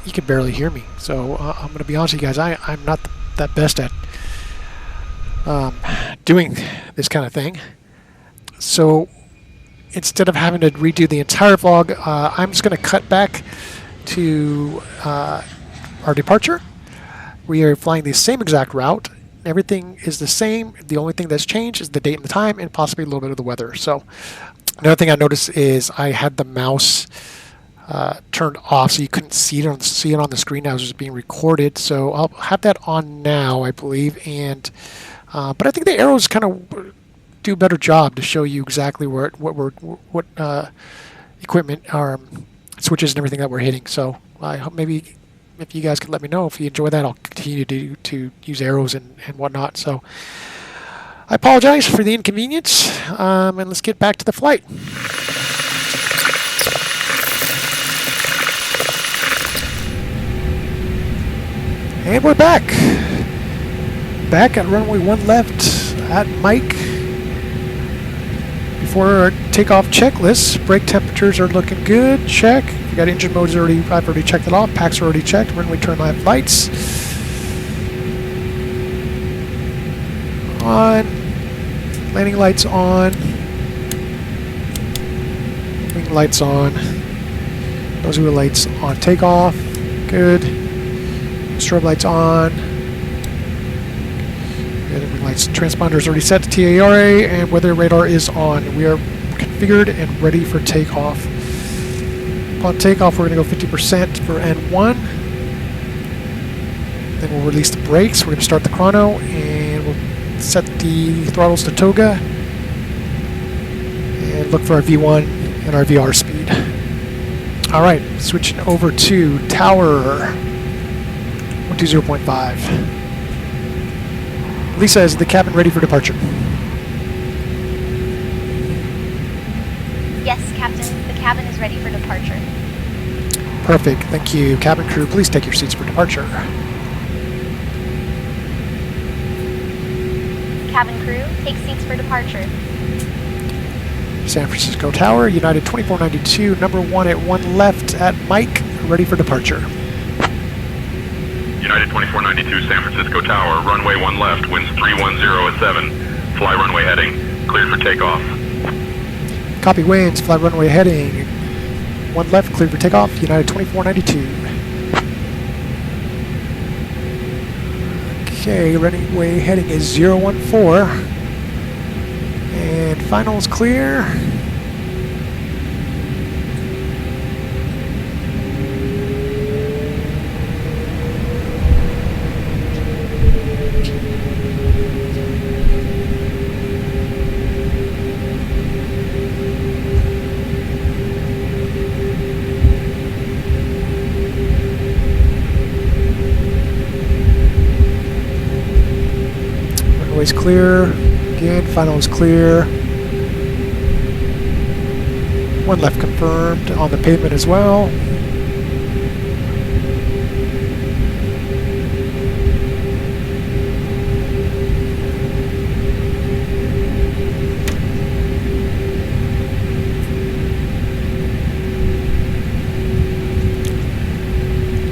you could barely hear me. So I'm going to be honest with you guys, I'm not that best at doing this kind of thing. So instead of having to redo the entire vlog, I'm just going to cut back to our departure. We are flying the same exact route. Everything is the same. The only thing that's changed is the date and the time and possibly a little bit of the weather. So another thing I noticed is I had the mouse turned off, so you couldn't see it on the screen as it was being recorded. So I'll have that on now, I believe. And but I think the arrows kind of do a better job to show you exactly what equipment switches and everything that we're hitting. So I hope maybe if you guys could let me know if you enjoy that, I'll continue to use arrows and whatnot. So I apologize for the inconvenience, and let's get back to the flight. And we're back. Back at runway 1 left at Mike. Before our takeoff checklist, brake temperatures are looking good. Check. We got engine modes already. I've already checked it off. Packs are already checked. Runway turn left lights on. Landing lights on. Wing lights on. Those are lights on takeoff. Good. Strobe lights on. Good. Wing lights. Transponder is already set to TARA, and weather radar is on. We are configured and ready for takeoff. Upon takeoff, we're going to go 50% for N1. Then we'll release the brakes. We're going to start the chrono, and we'll set the throttles to toga, and look for our V1 and our VR speed. All right, switching over to tower 120.5. Lisa, is the cabin ready for departure? cabin is ready for departure. Perfect. Thank you. Cabin crew, please take your seats for departure. Cabin crew, take seats for departure. San Francisco Tower, United 2492, number 1 at 1 left at Mike, ready for departure. United 2492, San Francisco Tower, runway 1 left, winds 310 at 7. Fly runway heading, cleared for takeoff. Copy winds, fly runway heading. 1 left, cleared for takeoff, United 2492. Okay, runway heading is 014. And final is clear. Runway's clear. Again, final is clear. 1 left confirmed on the pavement as well.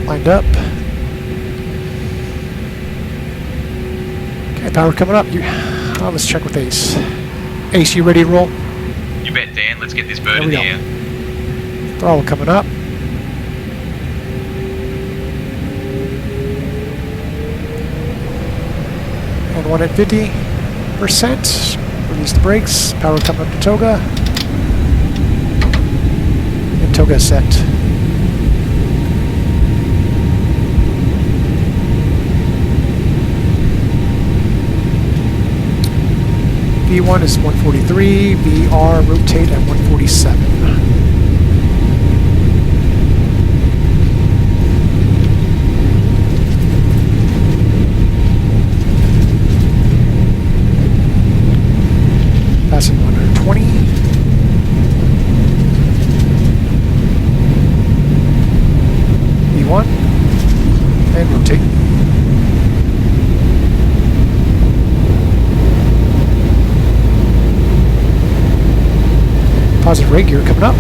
Lined up. Okay, power coming up. Let's check with Ace. Ace, you ready to roll? You bet, Dan. Let's get this bird in the air. Throttle coming up. And 1 at 50%. Release the brakes. Power coming up to Toga. And Toga set. V1 is 143, VR rotate at 147. Passing 120. V1 and rotate. Positive rate gear coming up.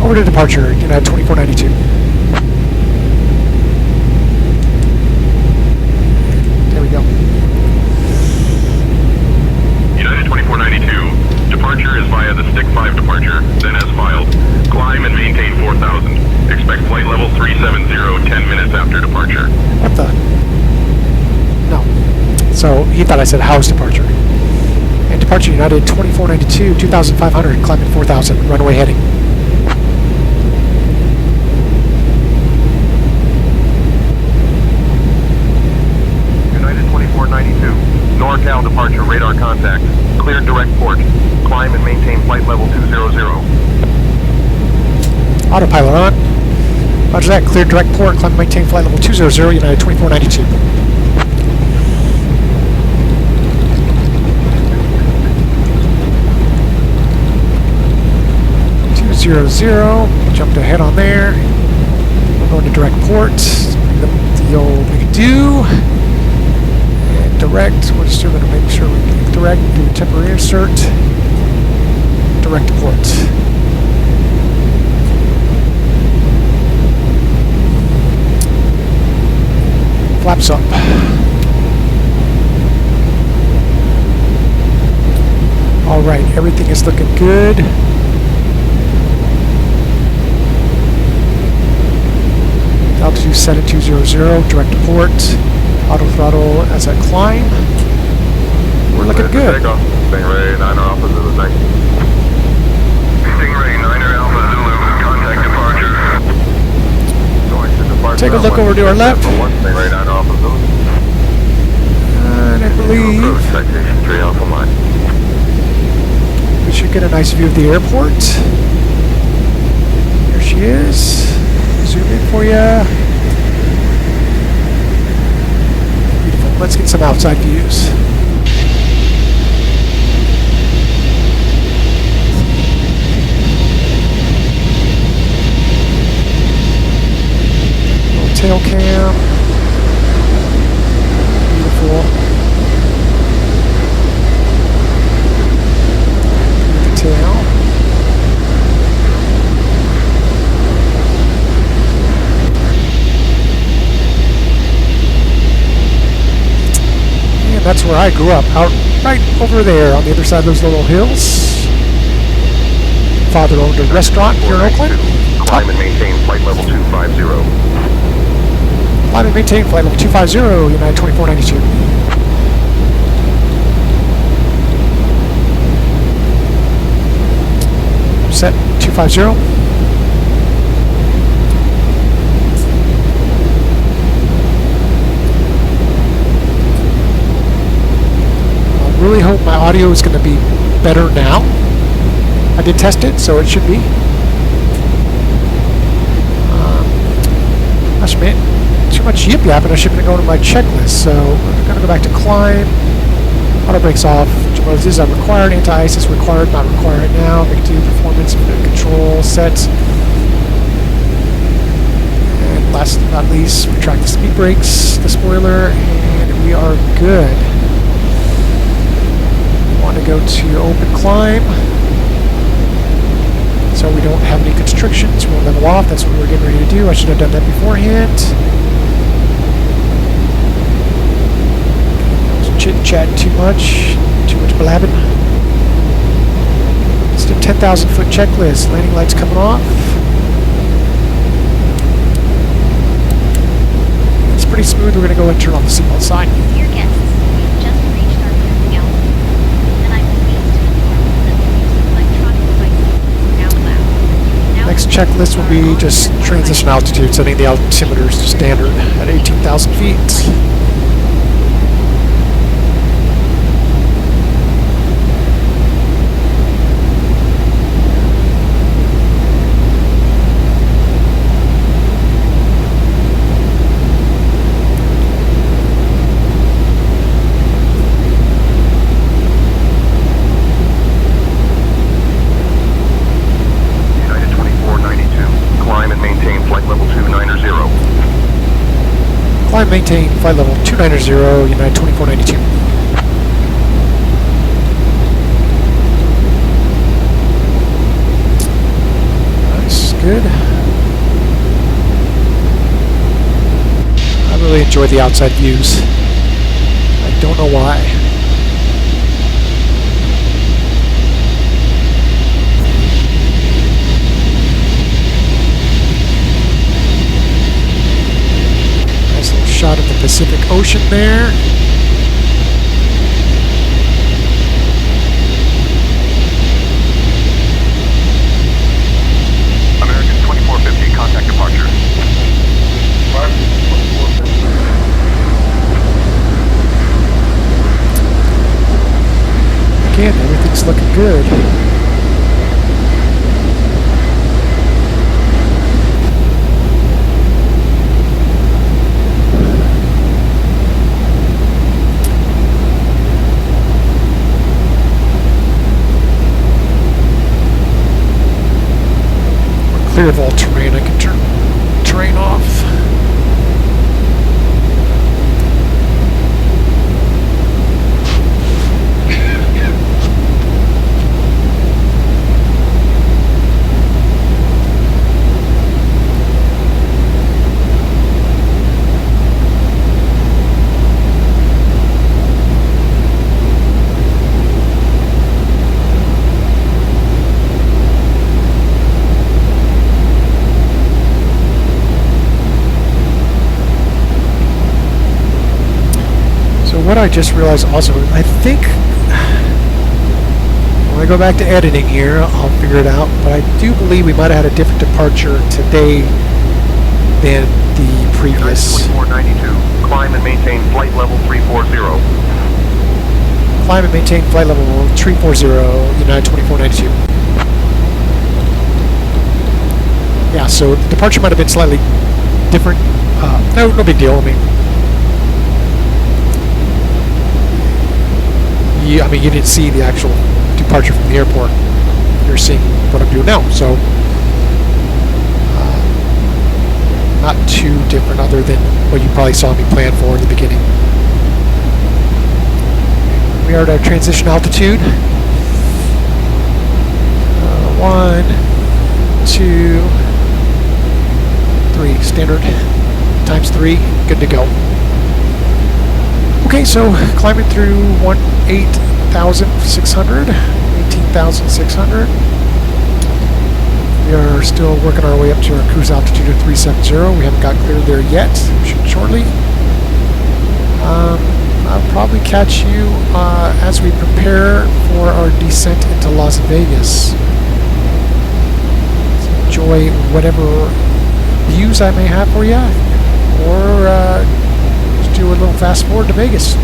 Over to departure, United 2492. There we go. United 2492, departure is via the stick 5 departure, then as filed. Climb and maintain 4000. Expect flight level 370 10 minutes after departure. What the? No. So he thought I said house departure. And departure United 2492, 2500, climbing 4000, runway heading. NorCal departure, radar contact. Cleared direct port. Climb and maintain flight level 200. Autopilot on. Roger that. Cleared direct port. Climb and maintain flight level 200, United 2492. Jumped ahead on there. We're going to direct port. The old do. Direct, we're just going to make sure we get direct, do a temporary insert, direct port. Flaps up. All right, everything is looking good. Altitude set at 200, direct to port. Auto throttle as I climb. We're looking good. Stingray 9er Alpha Zulu, thanks. Stingray 9er Alpha Zulu, contact departure. Going to departure. Take a look over to our left. Stingray 9er Alpha Zulu. And I believe Citation 3 Alpha Mike. we should get a nice view of the airport. There she is. Zoom in for you. Beautiful. Let's get some outside views. Little tail cam. Beautiful. The tail. And that's where I grew up, out right over there on the other side of those little hills. Father owned a restaurant here in Oakland. Climb and maintain flight level 250. Climb and maintain flight level 250, United 2492. Set 250. Really hope my audio is going to be better now. I did test it, so it should be. Gosh, man, too much yip yapping. I should be going to my checklist. So I'm going to go back to climb. Auto brakes off. This is required. Anti-ice is required. Not required right now. Make do performance control sets. And last but not least, retract the speed brakes, the spoiler, and we are good. Want to go to open climb so we don't have any constrictions. We'll level off. That's what we're getting ready to do. I should have done that beforehand. Chit chat too much blabbing. It's the 10,000 foot checklist. Landing lights coming off. It's pretty smooth. We're going to go and turn on the seatbelt sign. Dear guests, we've just reached our cruising altitude, and I'm pleased to inform you that the use of electronic devices is now allowed. Next checklist will be just transition altitude, setting the altimeters to standard at 18,000 feet. Climb, maintain flight level 290, United 2492. Nice, good. I really enjoy the outside views. I don't know why. Shot of the Pacific Ocean there. American 2450, contact departure. Again, everything's looking good. Clear of all terrain. I can turn terrain off. what I just realized also, I think when I go back to editing here, I'll figure it out, but I do believe we might have had a different departure today than the previous. 2492, climb and maintain flight level 340. Climb and maintain flight level 340, United 2492. Yeah, so the departure might have been slightly different. No big deal. I mean, you didn't see the actual departure from the airport. You're seeing what I'm doing now, so not too different other than what you probably saw me plan for in the beginning. We are at our transition altitude. 1, 2, 3, standard times 3, good to go. Okay, so climbing through 18,600, 18,600. We are still working our way up to our cruise altitude of 370. We haven't got cleared there yet. We should shortly. I'll probably catch you as we prepare for our descent into Las Vegas. So enjoy whatever views I may have for you, or just do a little fast forward to Vegas.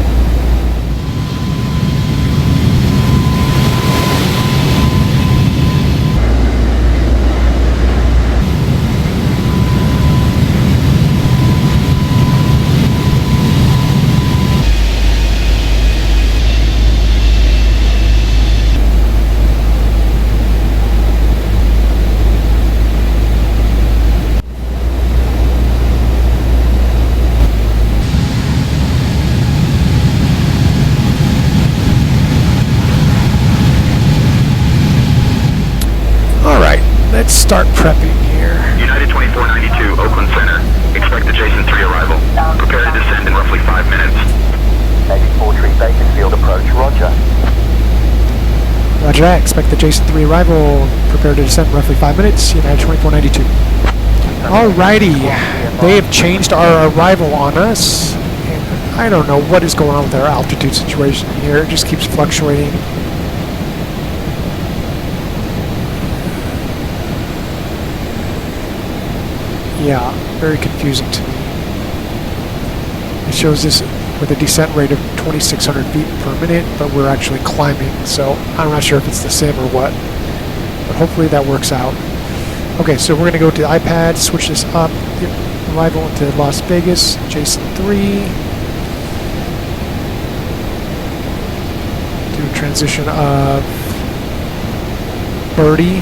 Let's start prepping here. United 2492, Oakland Center. Expect the Jason 3 arrival. Prepare to descend in roughly 5 minutes. 84 Tree Bacon Field approach, roger. Roger that. Expect the Jason 3 arrival. Prepare to descend in roughly 5 minutes. United 2492. Alrighty. They have changed our arrival on us. And I don't know what is going on with our altitude situation here. It just keeps fluctuating. Yeah, very confusing to me. It shows this with a descent rate of 2,600 feet per minute, but we're actually climbing, so I'm not sure if it's the same or what. But hopefully that works out. Okay, so we're going to go to the iPad, switch this up, arrival into Las Vegas, Jason 3. Do a transition of Birdie.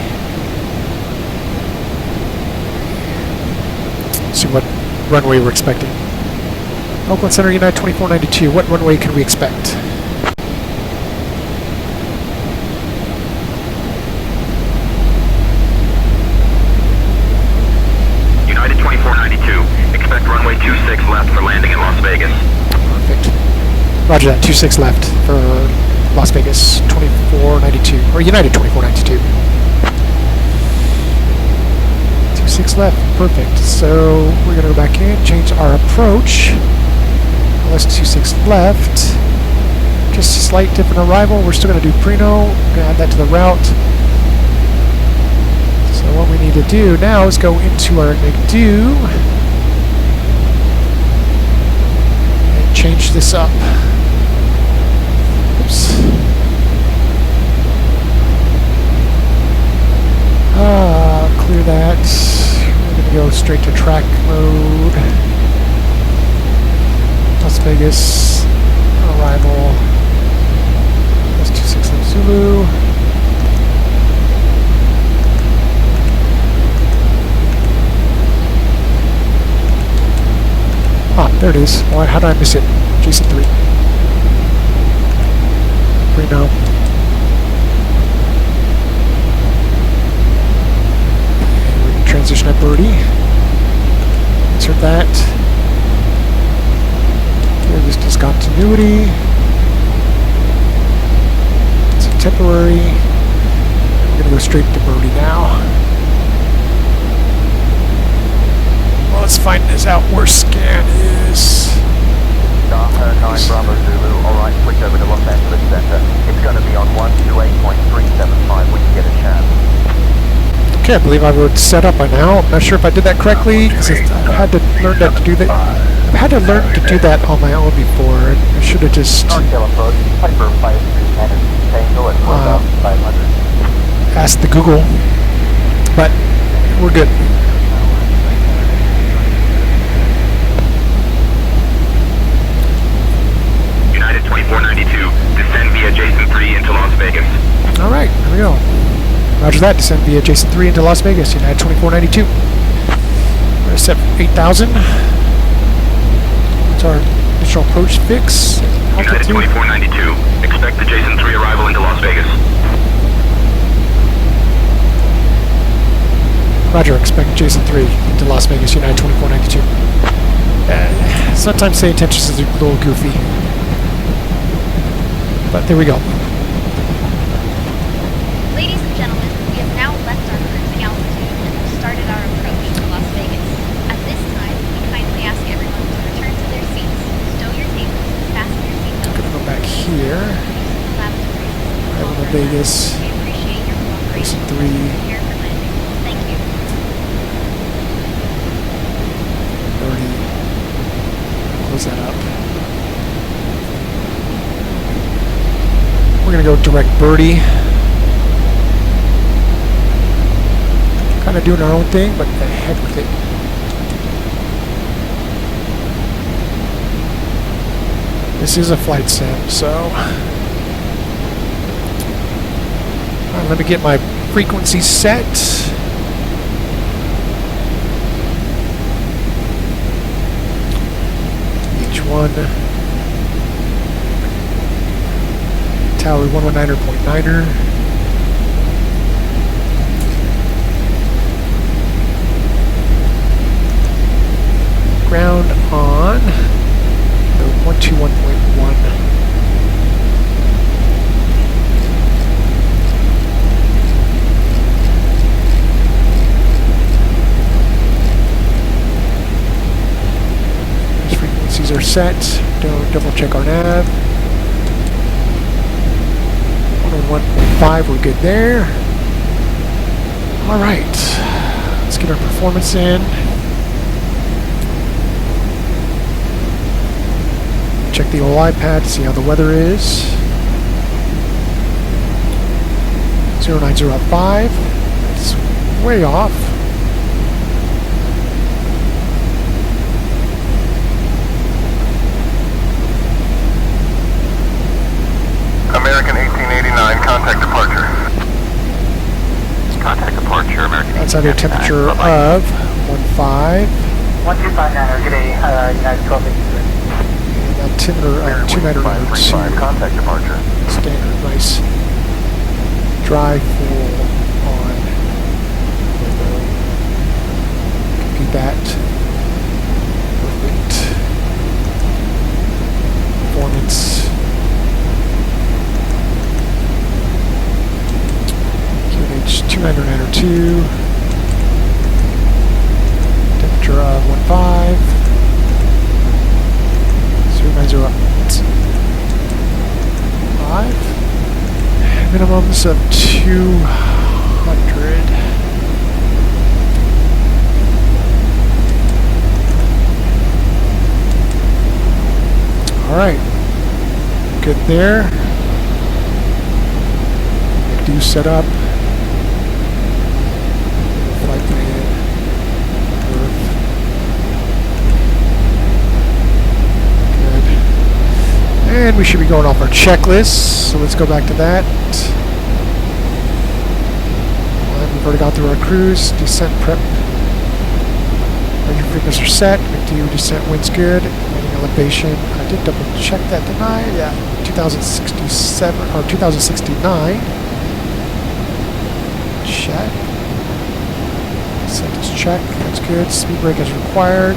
See what runway we're expecting. Oakland Center, United 2492. What runway can we expect? United 2492. Expect runway 26 left for landing in Las Vegas. Perfect. Roger that. 26 left for Las Vegas 2492. Or United 2492. 6 left, perfect. So we're going to go back in, change our approach. Let's 26 left. Just a slight different arrival. We're still going to do Preno. We're going to add that to the route. So what we need to do now is go into our McDo and change this up. Oops. Clear that. We're going to go straight to track mode. Las Vegas. Arrival. That's 26 Zulu. Ah, there it is. Why? How did I miss it? Jason 3. Reno. Transition at Birdie. Insert that. Clear this discontinuity. It's a temporary. We're going to go straight to Birdie now. Well, let's find this out where scan is. Star 9 Bravo Zulu, Okay, I believe I would set up by now. I'm not sure if I did that correctly because I've had to learn that to do that. I've had to learn to do that on my own before. I should have just asked the Google, but we're good. United 2492, descend via Jason 3 into Las Vegas. All right, here we go. Roger that. Descend via Jason 3 into Las Vegas. United 2492. We're going to set 8,000. That's our initial approach fix. United 2492, expect the Jason 3 arrival into Las Vegas. Roger, expect Jason 3 into Las Vegas. United 2492. Sometimes SayIntentions is a little goofy. But there we go. Ladies and gentlemen, we have now left our cruising altitude and have started our approach to Las Vegas. At this time, we kindly ask everyone to return to their seats, stow your tables, fasten your seatbelts. I'm going to go back here. Arrival to Vegas. We appreciate your cooperation. Jason 3. Prepare for landing. Thank you. Already close that up. We're going to go direct birdie. Kind of doing our own thing, but the heck with it. This is a flight sim, so let me get my frequency set. Each one. Tower 119.9er. Ground on the 121.1. These frequencies are set. Don't double check our nav. 101.5, we're good there. All right, let's get our performance in. Check the old iPad to see how the weather is. 0905. It's way off. American 1889, contact departure. Contact departure, American. That's under temperature of 15. 1259, good day, United 1283. Altimeter of 292. Contact departure. Standard, nice. Dry, full, on. Compute that. Perfect. Performance. QNH 29902. Temperature of 15. 905. Minimums of 200. All right, good there. Do set up. Flight plan. And we should be going off our checklist, so let's go back to that. And we've already gone through our cruise, descent prep. Your figures are set, McDU descent wind's good, landing elevation. I did double check that, didn't I? Yeah, 2067 or 2069. Check. Set is check, that's good. Speed brake is required.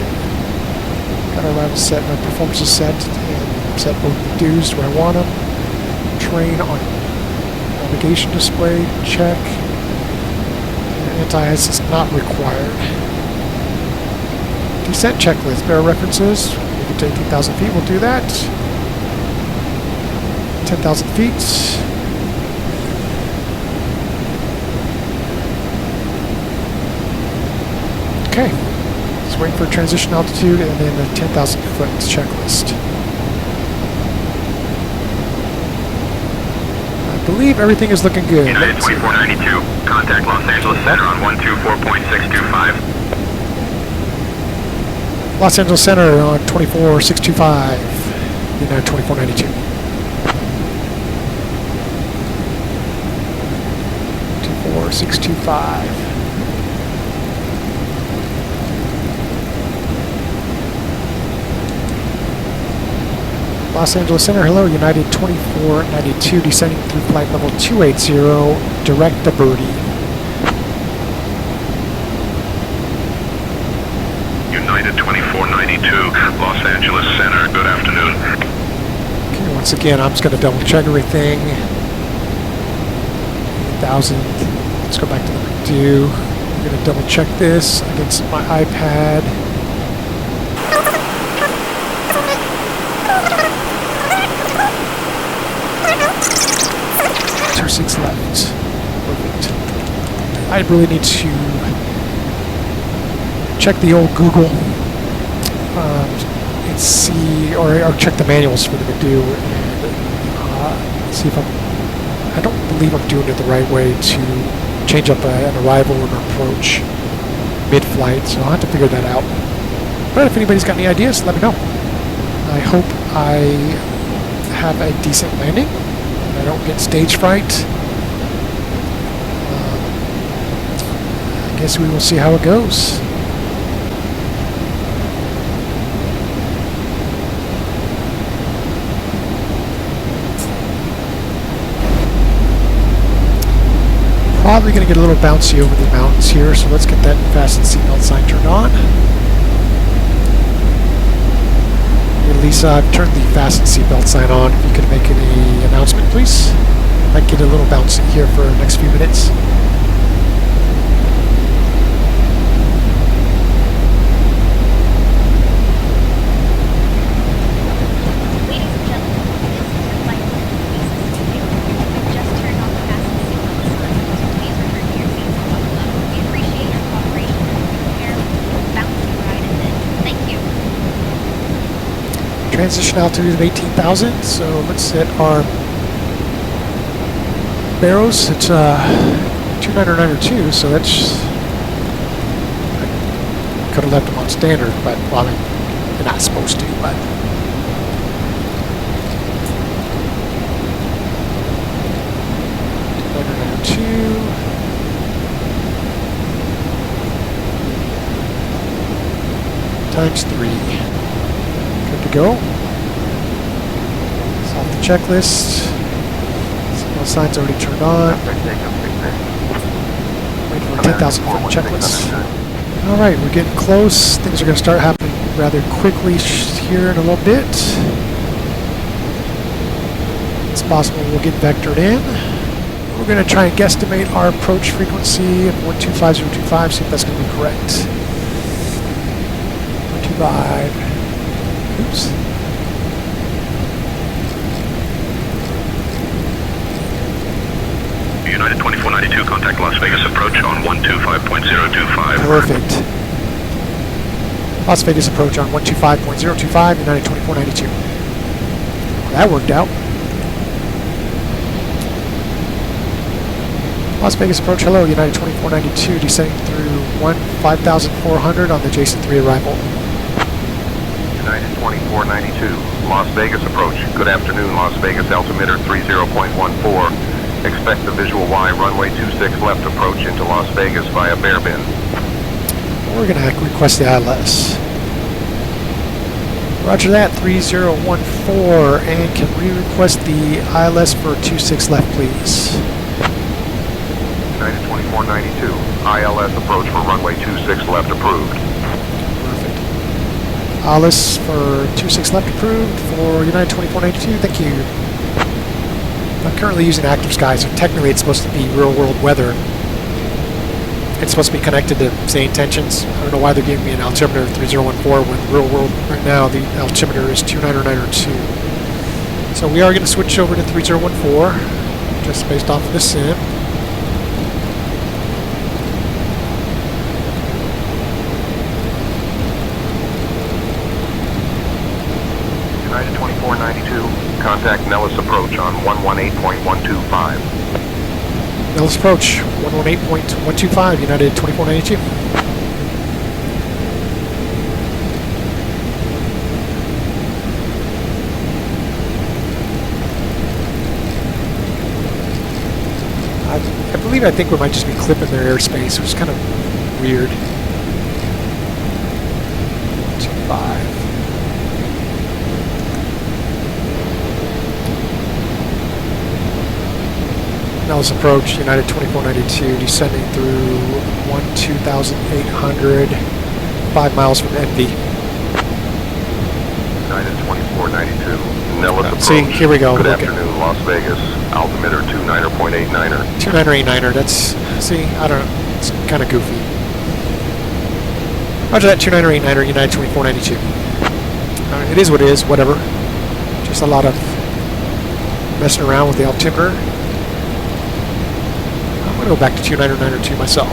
Got our arrival set, my performance is set, and set both the dues where I want them. Train on navigation display, check. Anti-ice is not required. Descent checklist, bear references. We can take 18,000 feet, we'll do that. 10,000 feet. Okay. Just waiting for transition altitude and then the 10,000 foot checklist. I believe everything is looking good. United 2492, contact Los Angeles Center on 124.625. Los Angeles Center on 24625. United 2492. 24625. Los Angeles Center, hello, United 2492, descending through flight level 280, direct to Birdie. United 2492, Los Angeles Center, good afternoon. Okay, once again, I'm just going to double check everything. 8,000, let's go back to number 2. I'm going to double check this against my iPad. 26 left. Perfect. I really need to check the old Google and see, or check the manuals for them to do, and see if I don't believe I'm doing it the right way to change up an arrival or an approach mid-flight, so I'll have to figure that out. But if anybody's got any ideas, let me know. I hope I have a decent landing. I don't get stage fright. I guess we will see how it goes. Probably going to get a little bouncy over the mountains here, so let's get that fasten seatbelt sign turned on. Lisa, I've turned the fasten seatbelt sign on. If you could make any announcement, please. Might get a little bouncy here for the next few minutes. Ladies and gentlemen, this is your flight level We've just turned on the fasten seatbelt sign, so please return to your seats and buckle up. We appreciate your cooperation and prepare for a bouncy ride ahead. Thank you. Transition altitude of 18,000, so let's set our barrows at 2992, so that's, I could have left them on standard, but, well, I mean, you're not supposed to, but. Times 3. Good to go. It's off the checklist. Signal sign's already turned on. Wait for 10,000 for the checklist. Alright, we're getting close. Things are going to start happening rather quickly here in a little bit. It's possible we'll get vectored in. We're going to try and guesstimate our approach frequency of 125025, see if that's going to be correct. 125. Oops. United 2492, contact Las Vegas approach on 125.025. Perfect. Las Vegas approach on 125.025, United 2492. Well, that worked out. Las Vegas approach, hello, United 2492, descending through 5,400 on the Jason 3 arrival. United 2492, Las Vegas approach. Good afternoon, Las Vegas altimeter 30.14. Expect the visual Y runway 26 left approach into Las Vegas via Bear Bend. We're going to request the ILS. Roger that, 3014, and can we request the ILS for 26 left, please? United 2492, ILS approach for runway 26 left approved. Perfect. ILS for 26 left approved for United 2492, thank you. I'm currently using active skies, so technically it's supposed to be real-world weather. It's supposed to be connected to SayIntentions. I don't know why they're giving me an altimeter of 3014 when real-world right now the altimeter is 29902. So we are going to switch over to 3014, just based off of the sim. Contact Nellis approach on 118.125. Nellis approach, 118.125, United 2492. I think we might just be clipping their airspace, which is kind of weird. 25. Nellis approach, United 2492, descending through 12,800, 5 miles from NV. United 2492, Nellis approach. See, here we go. Good afternoon, Las Vegas. Altimeter 29.89er. 29er, that's, see, I don't know, it's kind of goofy. Roger that, 29er, United 2492. It is what it is, whatever. Just a lot of messing around with the altimeter. I'm going to go back to 2992 myself.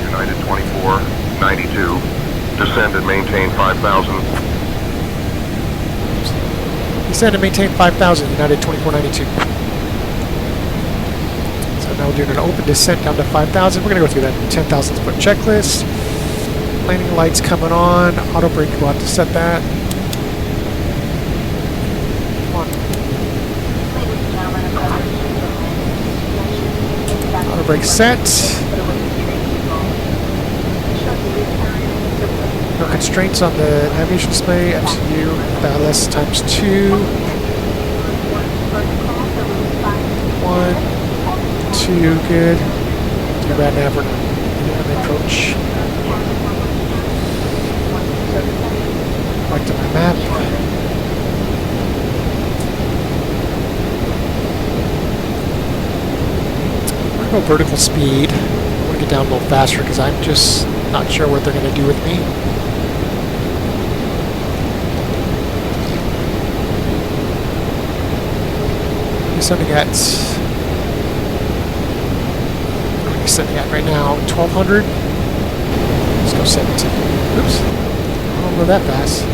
United 2492. Descend and maintain 5,000. Descend and maintain 5,000, United 2492. So now we're doing an open descent down to 5,000. We're going to go through that 10,000 foot checklist. Landing lights coming on. Auto brake, we'll have to set that. Come on. Auto brake set. No constraints on the navigation display. MCU ballast times 2. 1, 2, good. Do bad nav on the approach. Back to my map. I'm going to go vertical speed. I want to get down a little faster because I'm just not sure what they're going to do with me. Sending at, what are we sending at right now? 1,200. Let's go 17. Oops, I don't go that fast.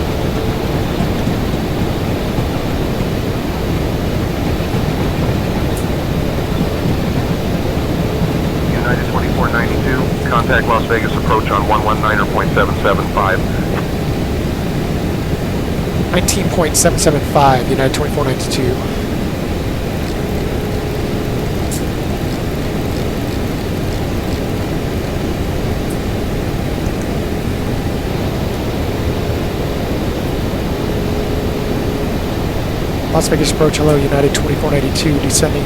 United 2492. Contact Las Vegas approach on 119.775. 19.775. United 2492. Las Vegas approach, hello, United 2492, descending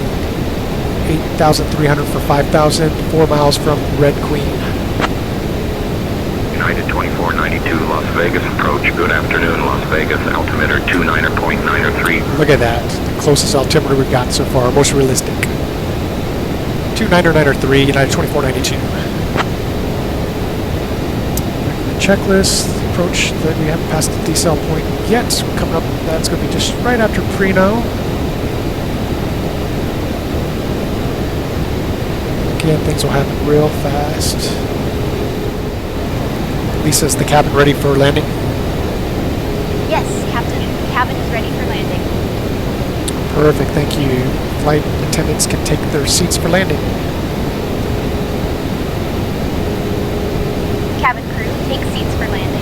8,300 for 5,000, 4 miles from Red Queen. United 2492, Las Vegas approach, good afternoon, Las Vegas, altimeter 29.93. Look at that, the closest altimeter we've gotten so far, most realistic. 2993, United 2492. The checklist. Approach that we haven't passed the decel point yet. So we're coming up, that's going to be just right after Preno. Again, things will happen real fast. Lisa, is the cabin ready for landing? Yes, Captain. The cabin is ready for landing. Perfect, thank you. Flight attendants can take their seats for landing. Cabin crew, take seats for landing.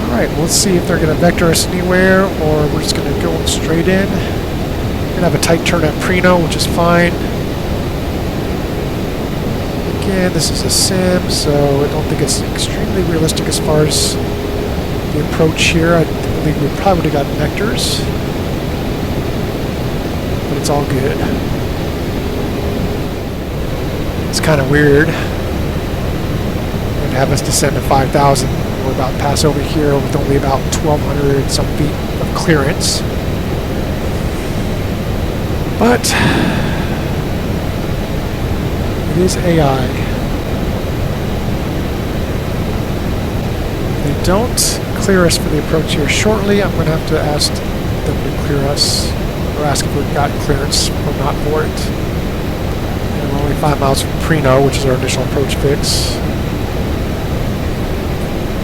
Alright, let's see if they're going to vector us anywhere, or we're just going to go straight in. We're going to have a tight turn at Preno, which is fine. Again, this is a sim, so I don't think it's extremely realistic as far as the approach here. I believe we probably would have gotten vectors, but it's all good. It's kind of weird. They're going to have us descend to 5,000. We're about to pass over here with only about 1,200 some feet of clearance. But it is AI. If they don't clear us for the approach here shortly, I'm going to have to ask them to clear us, or ask if we've got clearance or not for it. 25 miles from Prino, which is our initial approach fix.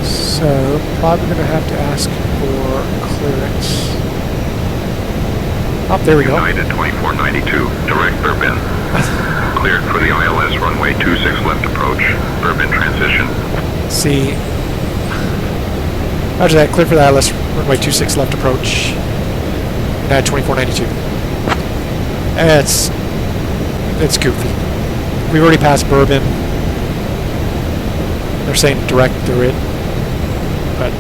So, probably going to have to ask for clearance. Oh, there we go. United 2492, direct Burbin. Cleared for the ILS runway 26 left approach. Burbin transition. See. Roger that, clear for the ILS runway 26 left approach. United 2492. It's goofy. We already passed Bourbon. They're saying direct through it. But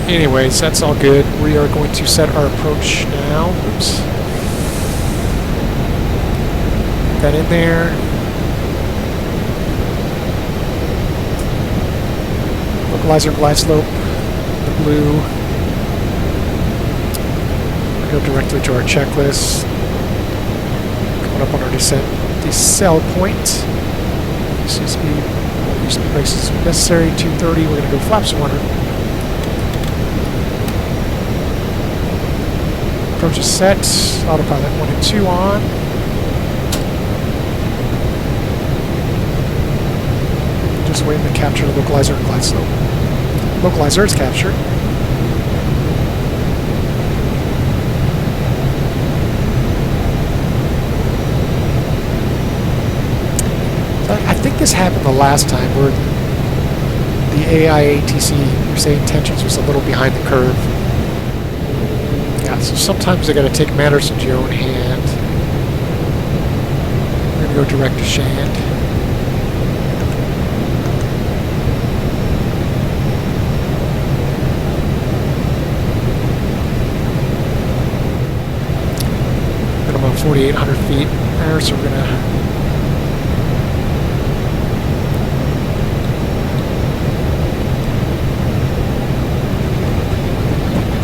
anyways, that's all good. We are going to set our approach now. Oops. Put that in there. Localizer glide slope. The blue. Go directly to our checklist. Coming up on our decel point. Use speed braces if necessary. 230. We're going to go flaps 100. Approach is set. Autopilot 1 and 2 on. Just waiting to capture the localizer and glide slope. Localizer is captured. I think this happened the last time where the AI ATC, your SayIntentions, was a little behind the curve. Yeah, so sometimes they got to take matters into your own hand. We're going to go direct to Shand. Minimum 4,800 feet there, so we're going to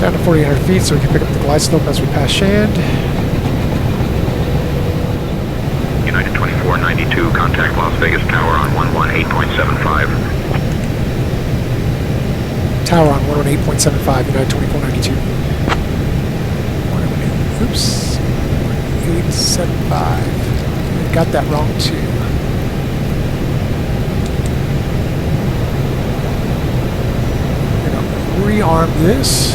down to 4,800 feet so we can pick up the glide slope as we pass Shand. United 2492, contact Las Vegas Tower on 118.75. Tower on 118.75, United 2492. Oops. 875. I got that wrong too. I'm going to rearm this.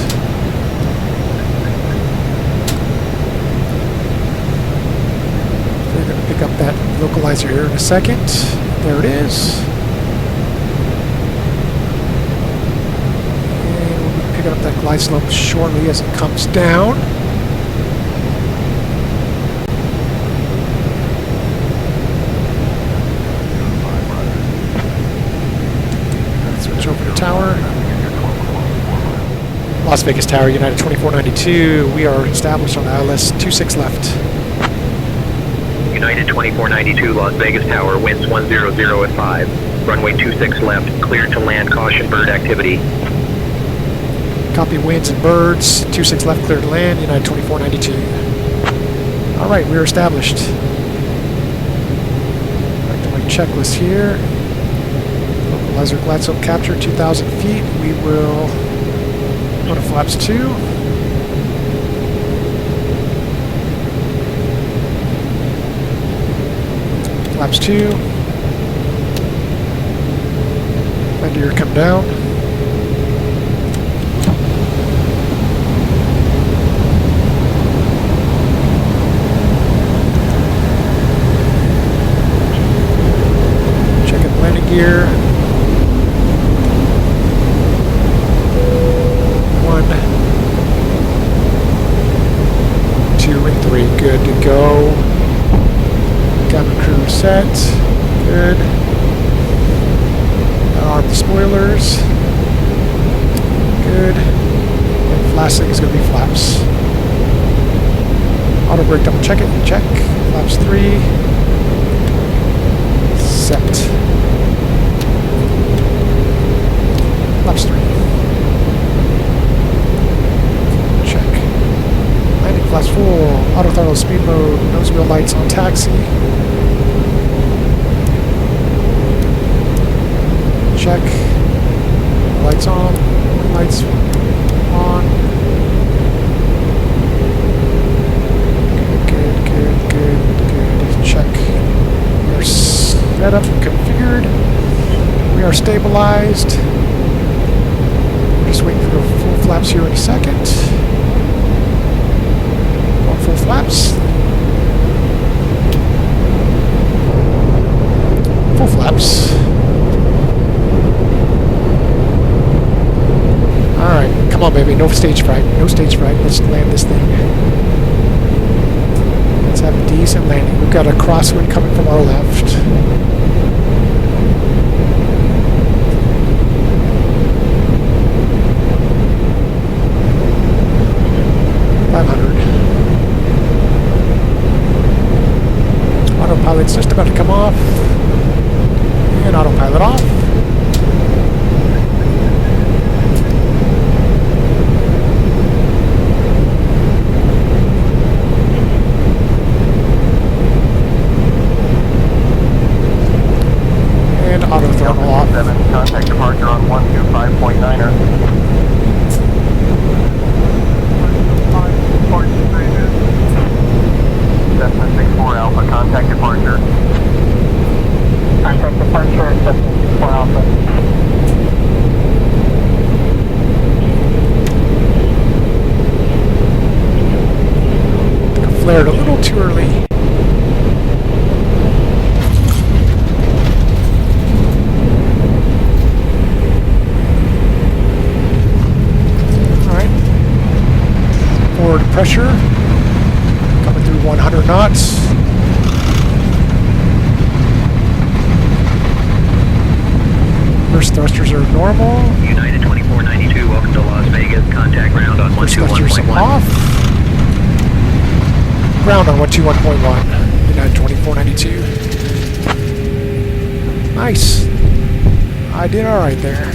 Pick up that localizer here in a second. There it is. And we'll be picking up that glide slope shortly as it comes down. Switch over to tower. Las Vegas Tower, United 2492. We are established on the ILS 26 left. United 2492, Las Vegas Tower, winds 100 at 5. Runway 26 left, cleared to land, caution bird activity. Copy winds and birds, 26 left, cleared to land, United 2492. Alright, we're established. Back to my checklist here. Localizer glide slope capture, 2,000 feet. We will go to flaps 2. Flaps 2. Let gear come down. Checking landing gear. 1, 2, and 3. Good to go. Cabin crew set. Good. Arm the spoilers. Good. And last thing is going to be flaps. Auto brake double check it. Check. Flaps 3. Set. Flaps 3. Check. Landing flaps full. Auto throttle speed mode. Nose wheel lights on taxi. Check. Lights on. Lights on. Good. Check. We're Set up and configured. We are stabilized. Just waiting for the full flaps here in a second. Going full flaps. Full flaps. Alright, come on baby, no stage fright, no stage fright. Let's land this thing. Let's have a decent landing. We've got a crosswind coming from our left. Autopilot's just about to come off. And autopilot off. And auto throttle off. Contact departure on 125.9er. Cessna 64 Alpha, contact departure. Contact departure, Cessna 64 Alpha. Flared a little too early. Alright. Forward pressure. Coming through 100 knots. First thrusters are normal. United 2492, welcome to Las Vegas. Contact ground on 121.1. Off. Ground on 121.1. United 2492. Nice. I did alright there.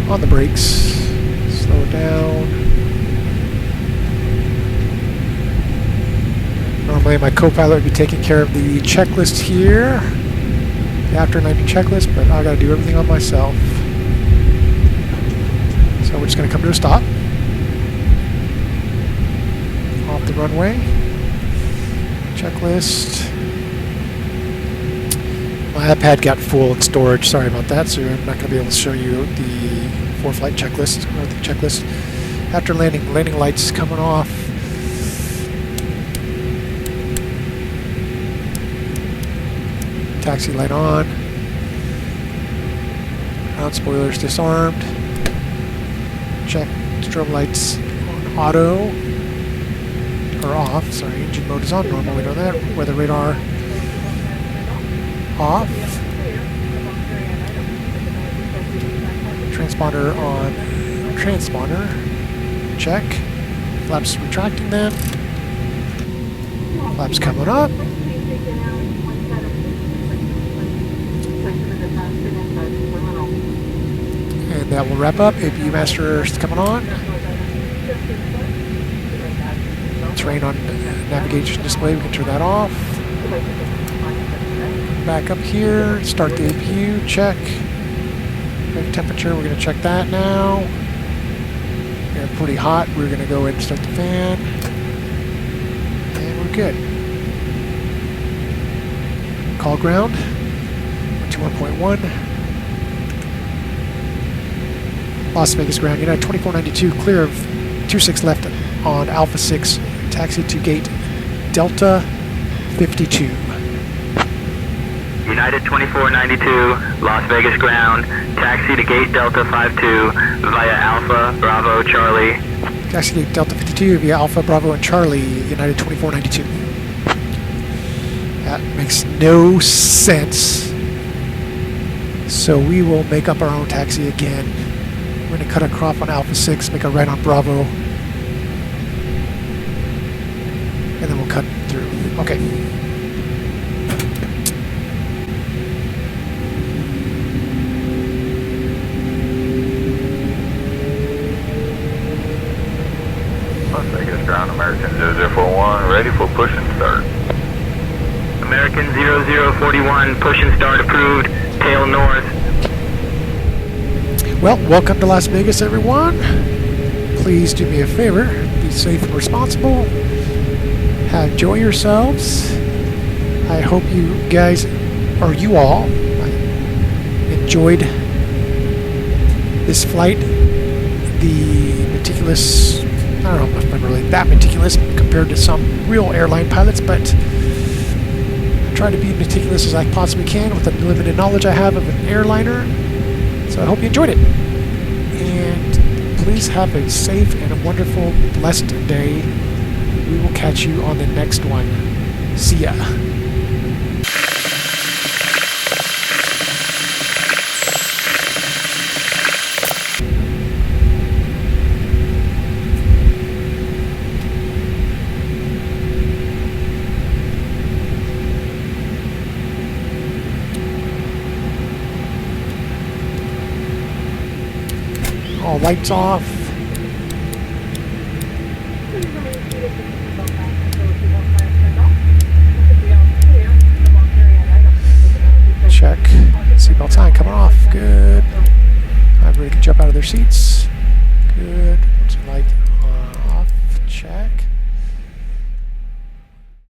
On the brakes, slow down. Normally my co-pilot would be taking care of the checklist here, the after landing checklist, but I gotta do everything on myself. So we're just gonna come to a stop. Off the runway. Checklist. My iPad got full in storage, sorry about that, so I'm not going to be able to show you the Foreflight checklist, or the checklist. After landing, landing lights coming off. Taxi light on. Ground spoilers disarmed. Check strobe lights on auto, or off, sorry, engine mode is on normal, we know that. Weather radar off. Transponder on transponder. Check. Flaps retracting them. Flaps coming up. And that will wrap up. APU master is coming on. Terrain on navigation display, we can turn that off. Back up here, start the APU, check. Brake temperature, we're going to check that now. They're pretty hot, we're going to go ahead and start the fan. And we're good. Call ground, 21.1. Las Vegas ground, United 2492, clear of 26 left on Alpha 6, taxi to gate Delta 52. United 2492, Las Vegas ground, taxi to gate Delta 52 via Alpha, Bravo, Charlie. Taxi to gate Delta 52 via Alpha, Bravo, and Charlie, United 2492. That makes no sense. So we will make up our own taxi again. We're going to cut across on Alpha 6, make a right on Bravo. and then we'll cut through. Okay. Las Vegas ground, American 0041, ready for push and start. American 0041, push and start approved, tail north. Well, welcome to Las Vegas, everyone. Please do me a favor, be safe and responsible. Enjoy yourselves. I hope you guys, or you all, enjoyed this flight. The meticulous, I don't know if I'm really that meticulous compared to some real airline pilots, but I try to be meticulous as I possibly can with the limited knowledge I have of an airliner. So I hope you enjoyed it. And please have a safe and a wonderful, blessed day. We will catch you on the next one. See ya. All lights off. Check. Seatbelt sign coming off. Good. Everybody can jump out of their seats.